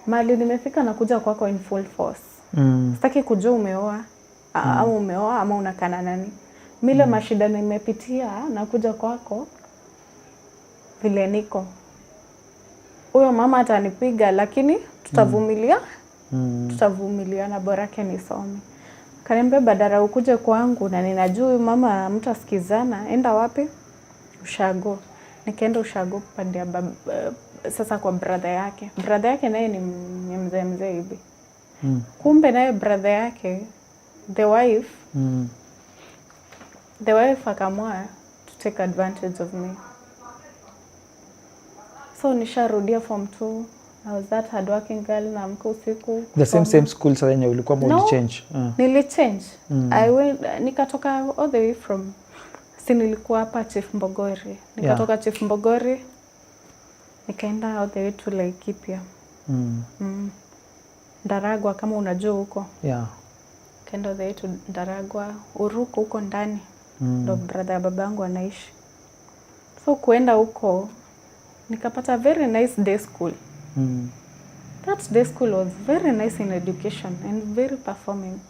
mali nimefika na kuja kwako in full force. Sitaki kujua umeoa ama unakana nani. Mile mashida nimepitia na kuja kwako vile niko. Huyo mama atanipiga lakini tutavumilia. Tutavumilia na bora yake nisome. Kaniambia badala ukuje kwangu na ninajua mama mtasikizana, enda wapi? Ushago. Nikaenda Ushago pande sasa kwa brother yake. Brother yake naye ni mzee hivi. Kumbe naye brother yake the wife akamua to take advantage of me. So nisharudia form 2. I was that hardworking girl na amka usiku. The same school sasa yenye ulikuwa mbona change? Nilichange. I went nikatoka all the way from nilikuwa hapa Chief Mbogori. Nikatoka Chief Mbogori nikaenda all the way to Laikipia. Ndaragwa kama unajua huko. Yeah. Kaenda all the way to Ndaragwa, Uruko huko ndani. Ndo brother ya babangu anaishi. So kuenda huko nikapata very nice day school. That day school was very nice in education and very performing.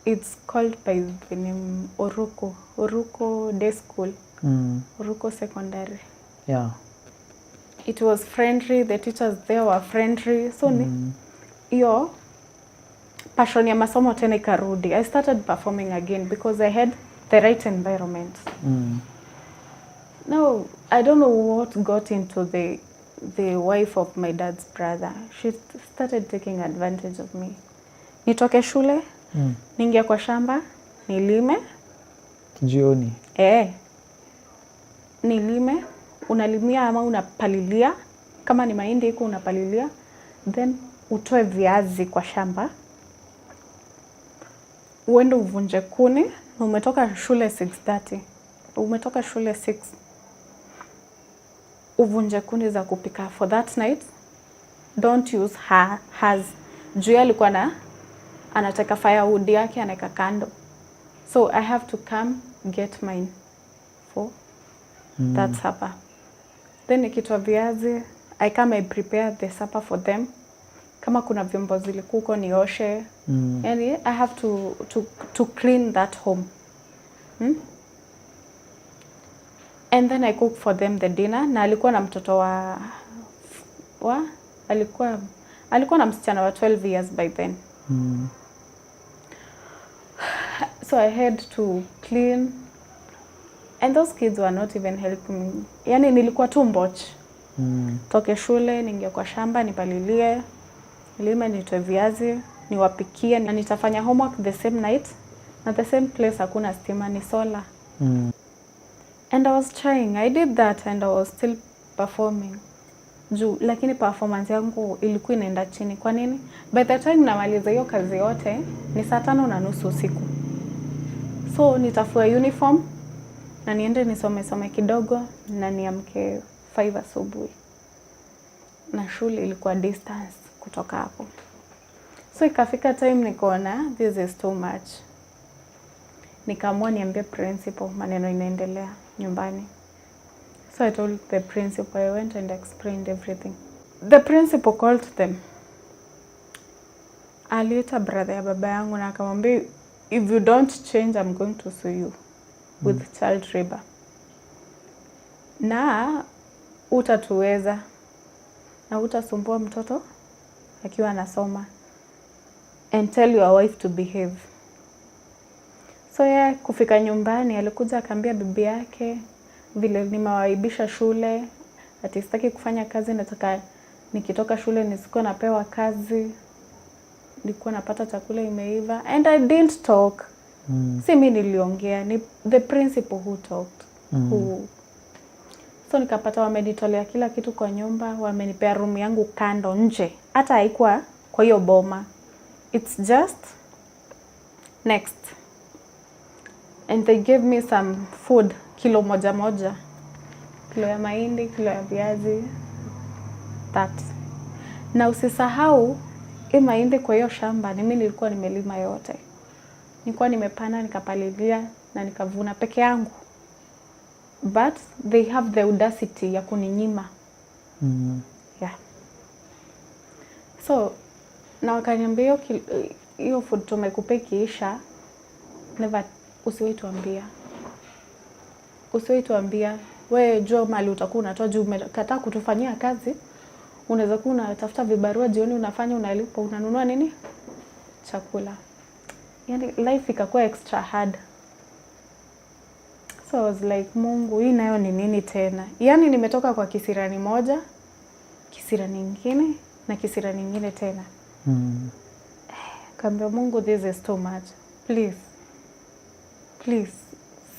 It's called by the name Uruko Day School. Uruko Secondary. Yeah. It was friendly, the teachers there were friendly. So hiyo passion ya masomo tena ikarudi. I started performing again because I had the right environment. Now, I don't know what got into the wife of my dad's brother. She started taking advantage of me. Nitoke shule, niingia kwa shamba, nilime. Jioni. Nilime, unalimia ama unapalilia. Kama ni mahindi iko unapalilia. Then utoe viazi kwa shamba. Uende uvunje kuni. Umetoka shule 6:30. Umetoka shule 6. Uvunje kuni za kupika for that night. Don't use hers. Juu alikuwa anataka firewood yake anaweka kando. So I have to come get mine for that supper. Then nikitoa viazi, I prepare the supper for them. Kama kuna vyombo zilikuwa nioshe. Yani I have to clean that home. And then I cook for them the dinner. Na alikuwa na mtoto alikuwa na msichana wa 12 years by then. So I had to clean. And those kids were not even helping me. Yani nilikuwa tu mboch. Toke shule, ningia kwa shamba, nipalilie. Nilime nitoe viazi, niwapikie. Na nitafanya homework the same night. Na the same place hakuna stima, ni solar. And I was trying. I did that and I was still performing. Lakini performance yangu ilikuwa inaenda chini. Kwa nini? By the time namaliza hiyo kazi yote, ni 5:30 usiku. So nitafua uniform na niende nisome kidogo na niamke 5 asubuhi. Na shule ilikuwa distance kutoka hapo. So ikafika time nikaona this is too much. Nikaamua niambie principal maneno inaendelea nyumbani. So I told the principal, I went and explained everything. The principal called them. Aliita brother ya baba yangu na akamwambia, if you don't change, I'm going to sue you with child labor. Na utatuweza. Na utasumbua mtoto akiwa anasoma. And tell your wife to behave. So kufika nyumbani alikuja akaambia bibi yake vile nimewaibisha shule, ati sitaki kufanya kazi, nataka nikitoka shule nisikuwa napewa kazi, nilikuwa napata chakula imeiva, and I didn't talk. Si mimi niliongea, ni the principal who talked. So nikapata wamenitolea kila kitu kwa nyumba, wamenipea room yangu kando nje. Hata haikuwa kwa hiyo boma. It's just next. And they gave me some food, kilo moja. Kilo ya mahindi, kilo ya viazi. That. Na usisahau, hii mahindi kwa hiyo shamba, ni mimi nilikuwa nimelima yote. Nilikuwa nimepanda, nikapalilia na nikavuna peke yangu. But they have the audacity ya kuninyima. Yeah. So, na wakaniambia hiyo food tumekupa ikiisha, never, usiwahi tuambia. Wewe jua mali utakuwa unatoa juu umekataa kutufanyia kazi. Unaweza kuwa unatafuta vibarua jioni unafanya unalipa unanunua nini? Chakula. Yani life ikakuwa extra hard. So I was like, Mungu, hii nayo ni nini tena? Yani nimetoka kwa kisirani moja, kisirani nyingine na kisirani nyingine tena. Kaambia Mungu, this is too much. Please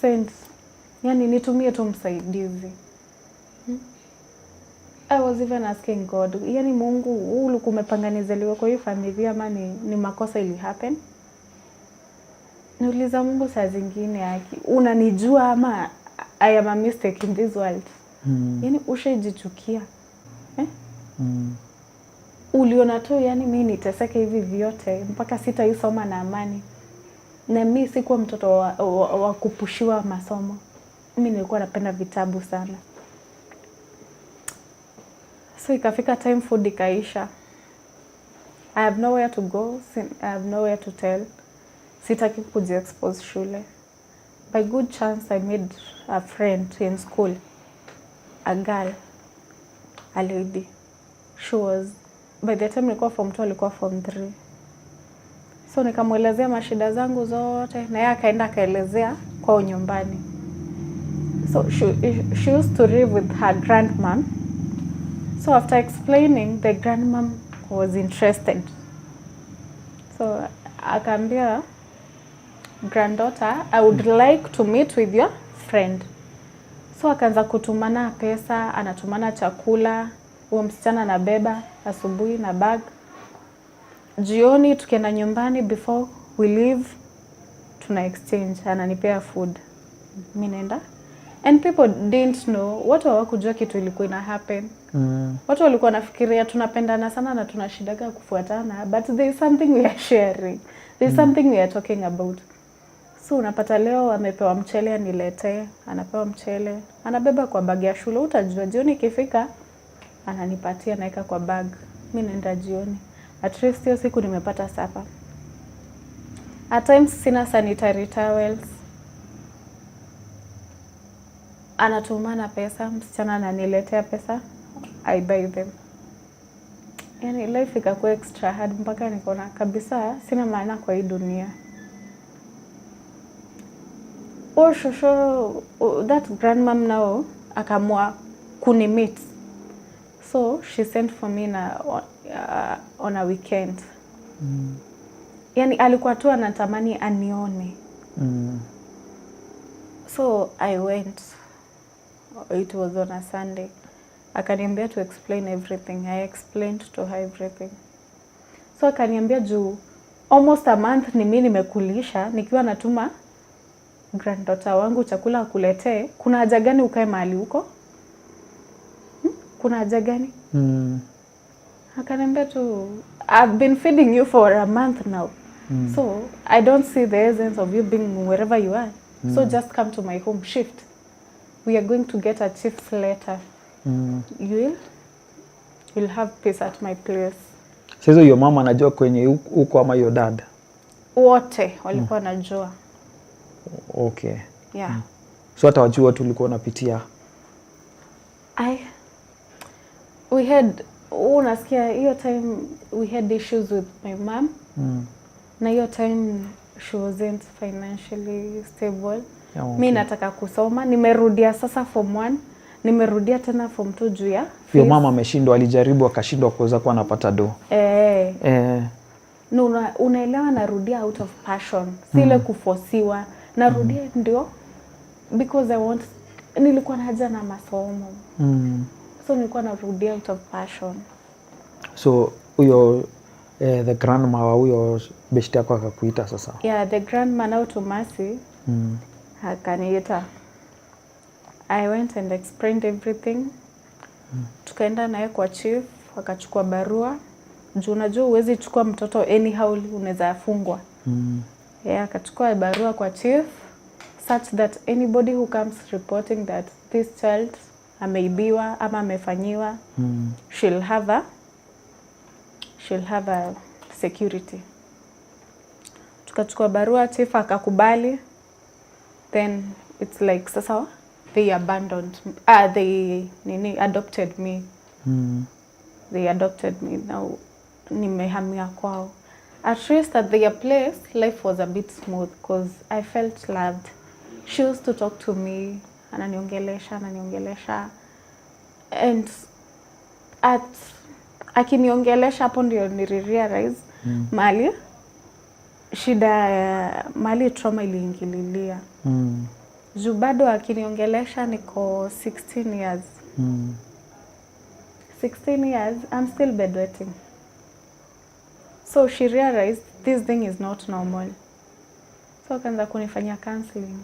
send. Yani nitumie tu msaidizi. I was even asking God, yani Mungu, ulikuwa umepanga nizaliwe kwa hii familia ama ni makosa ili happen? Niuliza Mungu saa zingine yake, unanijua ama I am a mistake in this world? Yani ushajichukia. Uliona tu yani mimi niteseke hivi vyote mpaka sitaisoma na amani. Na mimi sikuwa mtoto wa kupushiwa masomo. Mimi nilikuwa napenda vitabu sana. So ikafika time food ikaisha. I have nowhere to go, I have nowhere to tell. Sitaki kujiexpose shule. By good chance I made a friend in school. A girl. A lady. She was, by the time nilikuwa form 2 alikuwa form 3. So nikamwelezea mashida zangu zote na yeye akaenda akaelezea kwa nyumbani. So she used to live with her grandmom. So after explaining, the grandmom was interested. So akaambia granddaughter, I would like to meet with your friend. So akaanza kutumana pesa, anatumana chakula, huyo msichana anabeba asubuhi na bag. Jioni tukienda nyumbani, before we leave, tuna exchange, ananipea food. Mimi naenda. And people didn't know, watu hawakujua kitu ilikuwa ina happen. Watu walikuwa nafikiria tunapendana sana na tunashidaga kufuatana, but there is something we are sharing. There is something we are talking about. So unapata leo amepewa mchele aniletee, anapewa mchele, anabeba kwa bag ya shule, utajua jioni ikifika ananipatia naeka kwa bag. Mimi naenda jioni. At least hiyo siku nimepata supper. At times sina sanitary towels. Anatumana pesa, msichana ananiletea pesa, I buy them. Yani life ikakuwa extra hard mpaka nikaona kabisa sina maana kwa hii dunia. That grandmom now akamua kuni-meet. So she sent for me on a weekend. Yani alikuwa tu anatamani anione. So I went. It was on a Sunday. Akaniambia to explain everything. I explained to her everything. So akaniambia juu almost a month ni mimi nimekulisha nikiwa natuma granddaughter wangu chakula akuletee, kuna haja gani ukae mahali huko? Kuna haja gani? Akaniambia tu, I've been feeding you for a month now. So I don't see the essence of you being wherever you are. So just come to my home shift. We are going to get a chief's letter. You'll have peace at my place. Sasa your mama anajua kwenye huko ama your dad? Wote walikuwa najua. Okay. Yeah. So hata wajua watu ulikuwa unapitia? Unasikia hiyo time we had issues with my mom. Na hiyo time she wasn't financially stable. Yeah, okay. Mimi nataka kusoma, nimerudia sasa form 1 nimerudia tena form 2 juu ya Your mama ameshindwa, alijaribu akashindwa kuweza kuwa anapata do. No, unaelewa, narudia out of passion. Si ile kufosiwa. Narudia ndio because nilikuwa na haja na masomo. So nilikuwa narudia out of passion. So huyo the grandma wa huyo beshte yako akakuita sasa? Yeah, the grandma now to Mercy. Akaniita. I went and explained everything. Tukaenda naye kwa chief, akachukua barua. Juu unajua huwezi chukua mtoto anyhow, unaweza afungwa. Akachukua barua kwa chief such that anybody who comes reporting that this child ameibiwa ama amefanyiwa, she'll have a security. Tukachukua barua, chief akakubali. Then it's like sasa they abandoned they adopted me. They adopted me. Now nimehamia kwao. At least at their place life was a bit smooth because I felt loved. She used to talk to me, ananiongelesha and akiniongelesha hapo ndio nilirealize mali shida, mali trauma iliingililia. Juu bado akiniongelesha niko 16 years. 16 years, I'm still bedwetting. So she realized this thing is not normal. So akaanza kunifanyia counseling.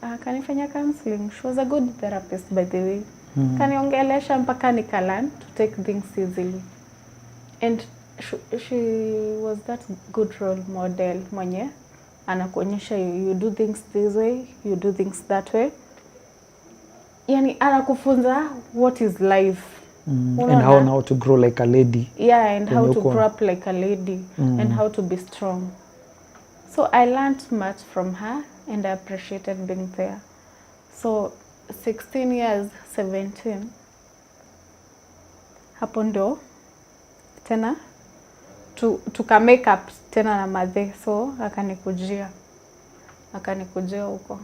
Akanifanyia counseling. She was a good therapist, by the way. Kaniongelesha mpaka nikalan to take things easily. And she was that good role model mwenye anakuonyesha you do things this way, you do things that way. Yani anakufunza what is life. And how now to grow like a lady. Yeah, and how to grow up like a lady and how to be strong. So I learned much from her and I appreciated being there. So 16 years, 17, hapo ndo tena tuka make up tena na madhe. So akanikujia huko.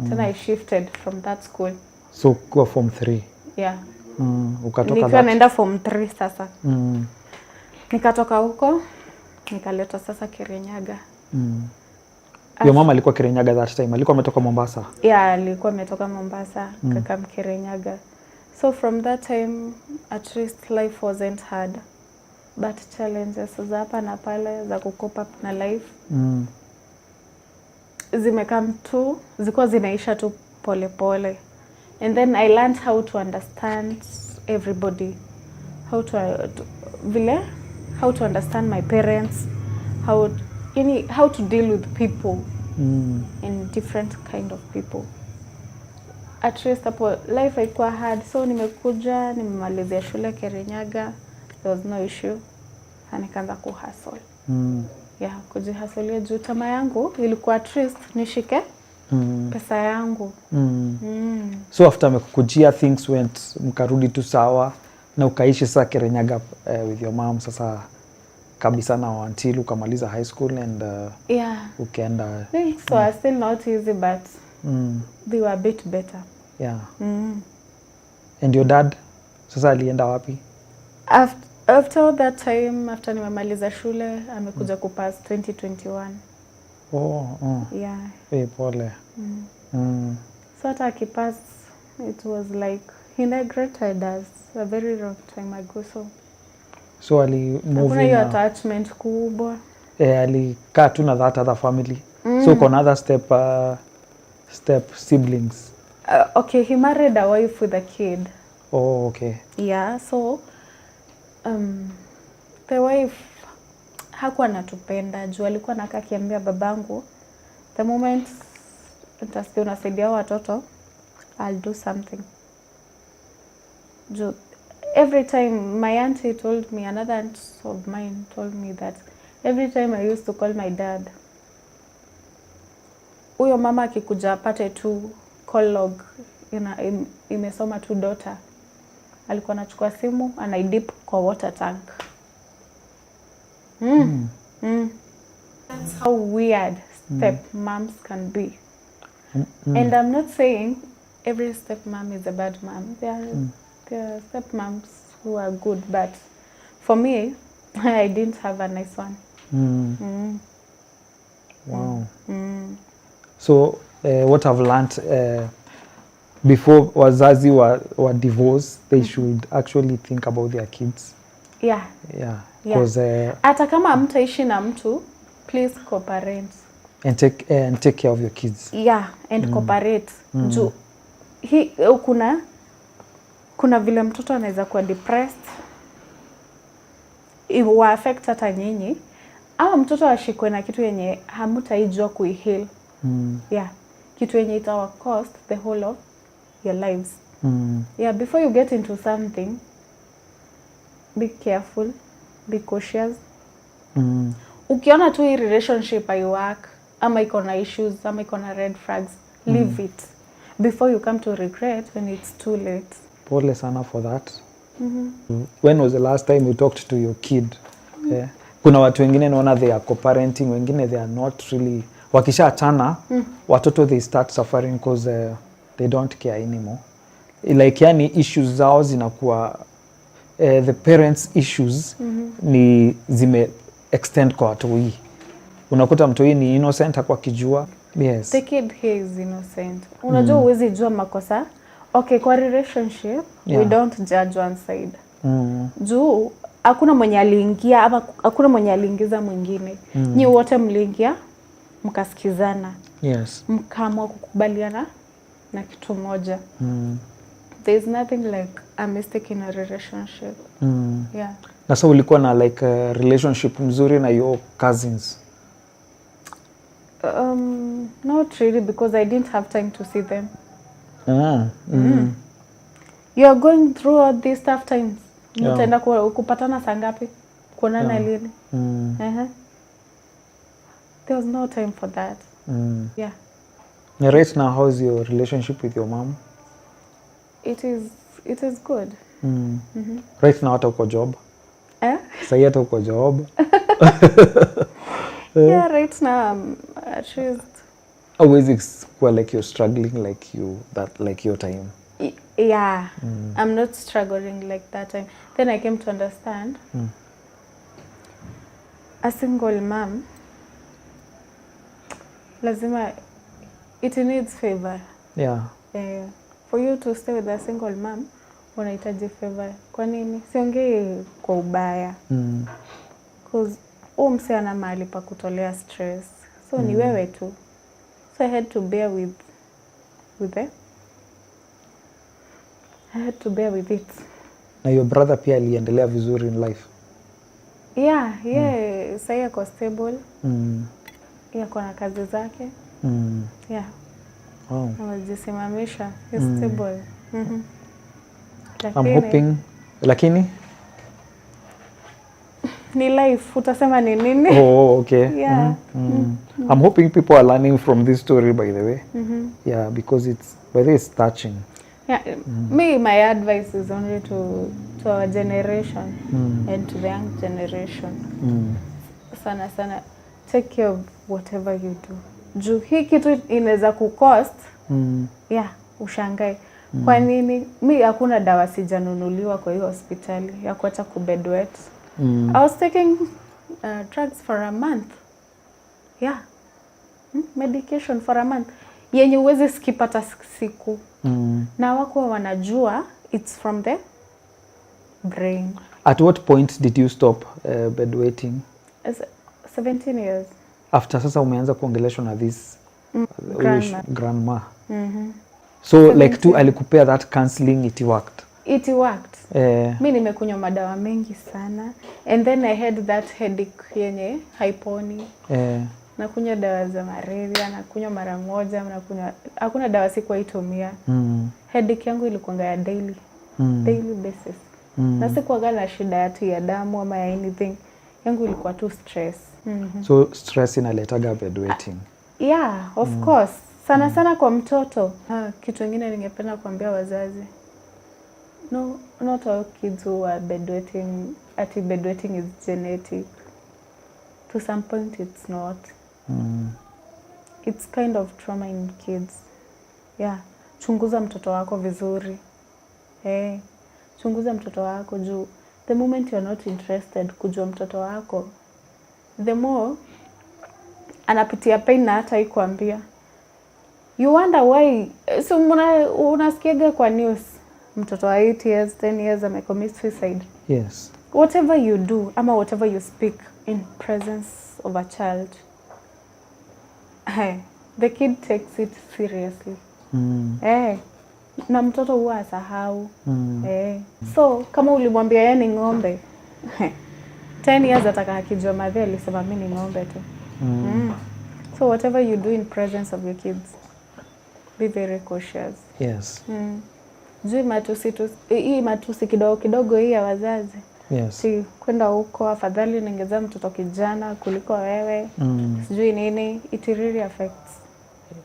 Tena I shifted from that school. So kwa form 3? Yeah. Ukatoka nika naenda form 3 sasa. Nikatoka huko, nikaletwa sasa Kirinyaga. Your mama alikuwa Kirinyaga that time? Alikuwa ametoka Mombasa? Yeah, alikuwa ametoka Mombasa, kakam Kirinyaga. So from that time, at least life wasn't hard. But challenges za hapa na pale za kucope up na life. Zimekam tu, zilikuwa zinaisha tu pole pole. And then I learned how to understand everybody. How to understand my parents. How to deal with people. And different kind of people. At least hapo life haikuwa hard. So nimekuja, nimemalizia shule Kirinyaga. There was no issue. Nikaanza kuhustle. Yeah, kujihustlia juu tamaa yangu ilikuwa at least nishike pesa yangu. So after amekukujia things went, mkarudi tu sawa na ukaishi sasa Kirinyaga with your mom sasa kabisa na until ukamaliza high school and ukaenda. Things were still not easy but they were a bit better. Yeah. And your dad sasa alienda wapi? After that time, after nimemaliza shule, amekuja kupass 2021. Yeah. Pole. So hata akipass, it was like he neglected us a very long time ago. So ali move in your attachment kubwa. Alikaa tu na that other family. So uko na other step siblings. Okay, he married a wife with a kid. Oh, okay. Yeah, so the wife hakuwa anatupenda juu alikuwa anakaa akiambia babangu, the moment utasikia unasaidia watoto, I'll do something. Juu every time my auntie told me, another aunt of mine told me that every time I used to call my dad, huyo mama akikuja apate tu call log imesoma tu daughter, alikuwa anachukua simu anaidip kwa water tank. That's how weird step moms can be. And I'm not saying every stepmom is a bad mom. There are stepmoms who are good, but for me, I didn't have a nice one. Wow. So what I've learned before wazazi were divorced, they should actually think about their kids. Yeah. Yeah. Because hata kama mtaishi na mtu, please cooperate. And take care of your kids. Yeah, and cooperate. Juu kuna vile mtoto anaweza kuwa depressed, iwa affect hata nyinyi, ama mtoto ashikwe na kitu yenye hamtaijua kuiheal. Yeah, kitu yenye itawa cost the whole of your lives. Yeah, before you get into something, be careful, be cautious. Ukiona tu hii relationship hai work, ama iko na issues, ama iko na red flags, leave it before you come to regret when it's too late. Pole sana for that. When was the last time you talked to your kid? Kuna watu wengine naona they are co-parenting, wengine they are not really. Wakisha achana, watoto they start suffering because they don't care anymore. Like yani issues zao zinakuwa the parents issues ni zime extend kwa watoi. Unakuta mtoi ni innocent hakuwa kijua. Yes. The kid here is innocent. Unajua uwezi jua makosa. Okay, kwa relationship, we don't judge one side. Juu hakuna mwenye aliingia ama hakuna mwenye aliingiza mwingine. Nyi wote mliingia mkasikizana. Yes. Mkaamua kukubaliana na kitu moja. There is nothing like a mistake in a relationship. Yeah. Na so ulikuwa na like a relationship mzuri na your cousins? Not really, because I didn't have time to see them. You are going through all these tough times. Mtaenda kupatana saa ngapi? Kuonana lini? There was no time for that. Yeah. Right now, how is your relationship with your mom? It is good. Right now hata uko job? Sahi hata uko job? Yeah, right now I'm at least. Always well, like you're struggling like your time. Yeah. I'm not struggling like that time. Then I came to understand a single mom lazima it needs favor. Yeah. For you to stay with a single mom unahitaji favor. Kwa nini? Siongei kwa ubaya. Because mse ana mahali pa kutolea stress. So ni wewe tu. So I had to bear with it. I had to bear with it. Na your brother pia aliendelea vizuri in life? Yeah, sahi ako stable. Yeah, kuna kazi zake. Yeah. Wow. Anajisimamisha. He's stable. I'm hoping. Lakini? Ni life. Utasema ni nini? Oh, okay. Yeah. I'm hoping people are learning from this story, by the way. Yeah, because it's touching. Yeah, my advice is only to our generation and to the young generation. Sana, take care of whatever you do. Juu hii kitu inaweza kucost, yeah, ushangae. Kwa nini? Mi hakuna dawa sijanunuliwa kwa hiyo hospitali ya kuacha kubedwet. I was taking drugs for a month. Yeah. Medication for a month. Yenye uwezi skipata siku. Na wako wanajua it's from the brain. At what point did you stop bedwetting? 17 years. After sasa umeanza kuongeleshwa na this grandma. So 17. Like tu alikupea that counseling, it worked? It worked. Mi nimekunywa madawa mengi sana. And then I had that headache yenye haiponi. Nakunywa dawa za malaria, nakunywa mara moja, hakuna dawa sikuwahi tumia. Headache yangu ilikuwa ya daily basis. Na sikuwa na shida ati ya damu ama anything. Yangu ilikuwa tu stress. So stress inaletaga bedwetting? Yeah, of course. Sana kwa mtoto. Kitu kingine ningependa kuambia wazazi. No, not all kids who are bedwetting, bedwetting is genetic. To some point it's not. It's kind of trauma in kids. Yeah. chunguza mtoto wako vizuri. Chunguza mtoto wako juu the moment you're not interested kujua mtoto wako, the more anapitia pain na hata ikuambia. You wonder why. So unasikiaga kwa news mtoto wa 8 years, 10 years amecommit suicide. Yes. Whatever you do ama whatever you speak in presence of a child, the kid takes it seriously. Na mtoto huwa asahau. So kama ulimwambia yeye ni ng'ombe 10 years ataka akijua madhe alisema mimi ni ng'ombe tu. So whatever you do in presence of your kids, be very cautious. Yes. Juu matusi kidogo hii ya wazazi. Yes. Si kwenda huko afadhali ningezaa mtoto kijana kuliko wewe. Sijui nini, it really affects.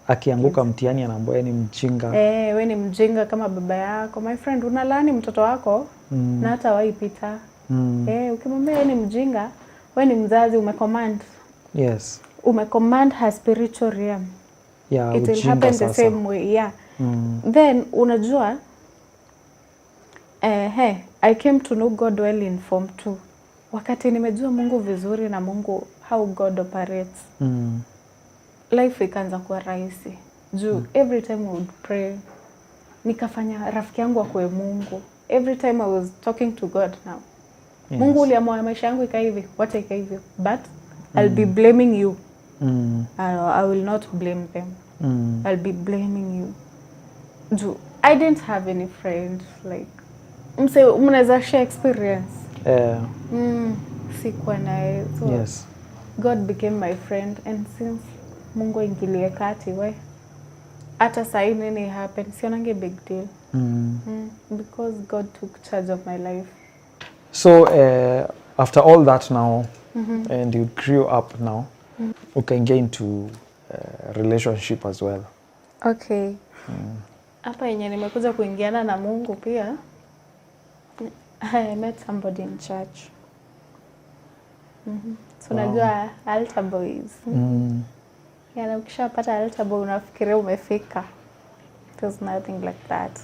Akianguka mtihani anaambiwa ni mjinga. Wewe ni mjinga kama baba yako. My friend, unalaani mtoto wako na hata waipita. Ukimwambia yeye ni mjinga, wewe ni mzazi umecommand. Yes. Umecommand her spiritual realm. Yeah, it will happen the same way. Yeah. Then unajua I came to know God well in form 2. Wakati nimejua Mungu vizuri na Mungu how God operates. Life ikaanza kuwa rahisi. Juu every time I would pray, nikafanya rafiki yangu akue Mungu. Every time I was talking to God now. Yes. Mungu uliamua maisha yangu ika hivi, wacha ika hivyo. But I'll be blaming you. I will not blame them. I'll be blaming you. Juu I didn't have any friends like mnaweza share experience. Sikuwa naye. So yes. God became my friend, and since Mungu ingilie kati hata saa hii nini happen, sionange big deal. Because God took charge of my life. So after all that now, and you grew up now, you can get into relationship as well. Okay. Hapa yenye nimekuja kuingiana na Mungu pia, I met somebody in church. So najua altar boys. Yeah, na ukishapata altar boy unafikiria umefika. There's nothing like that.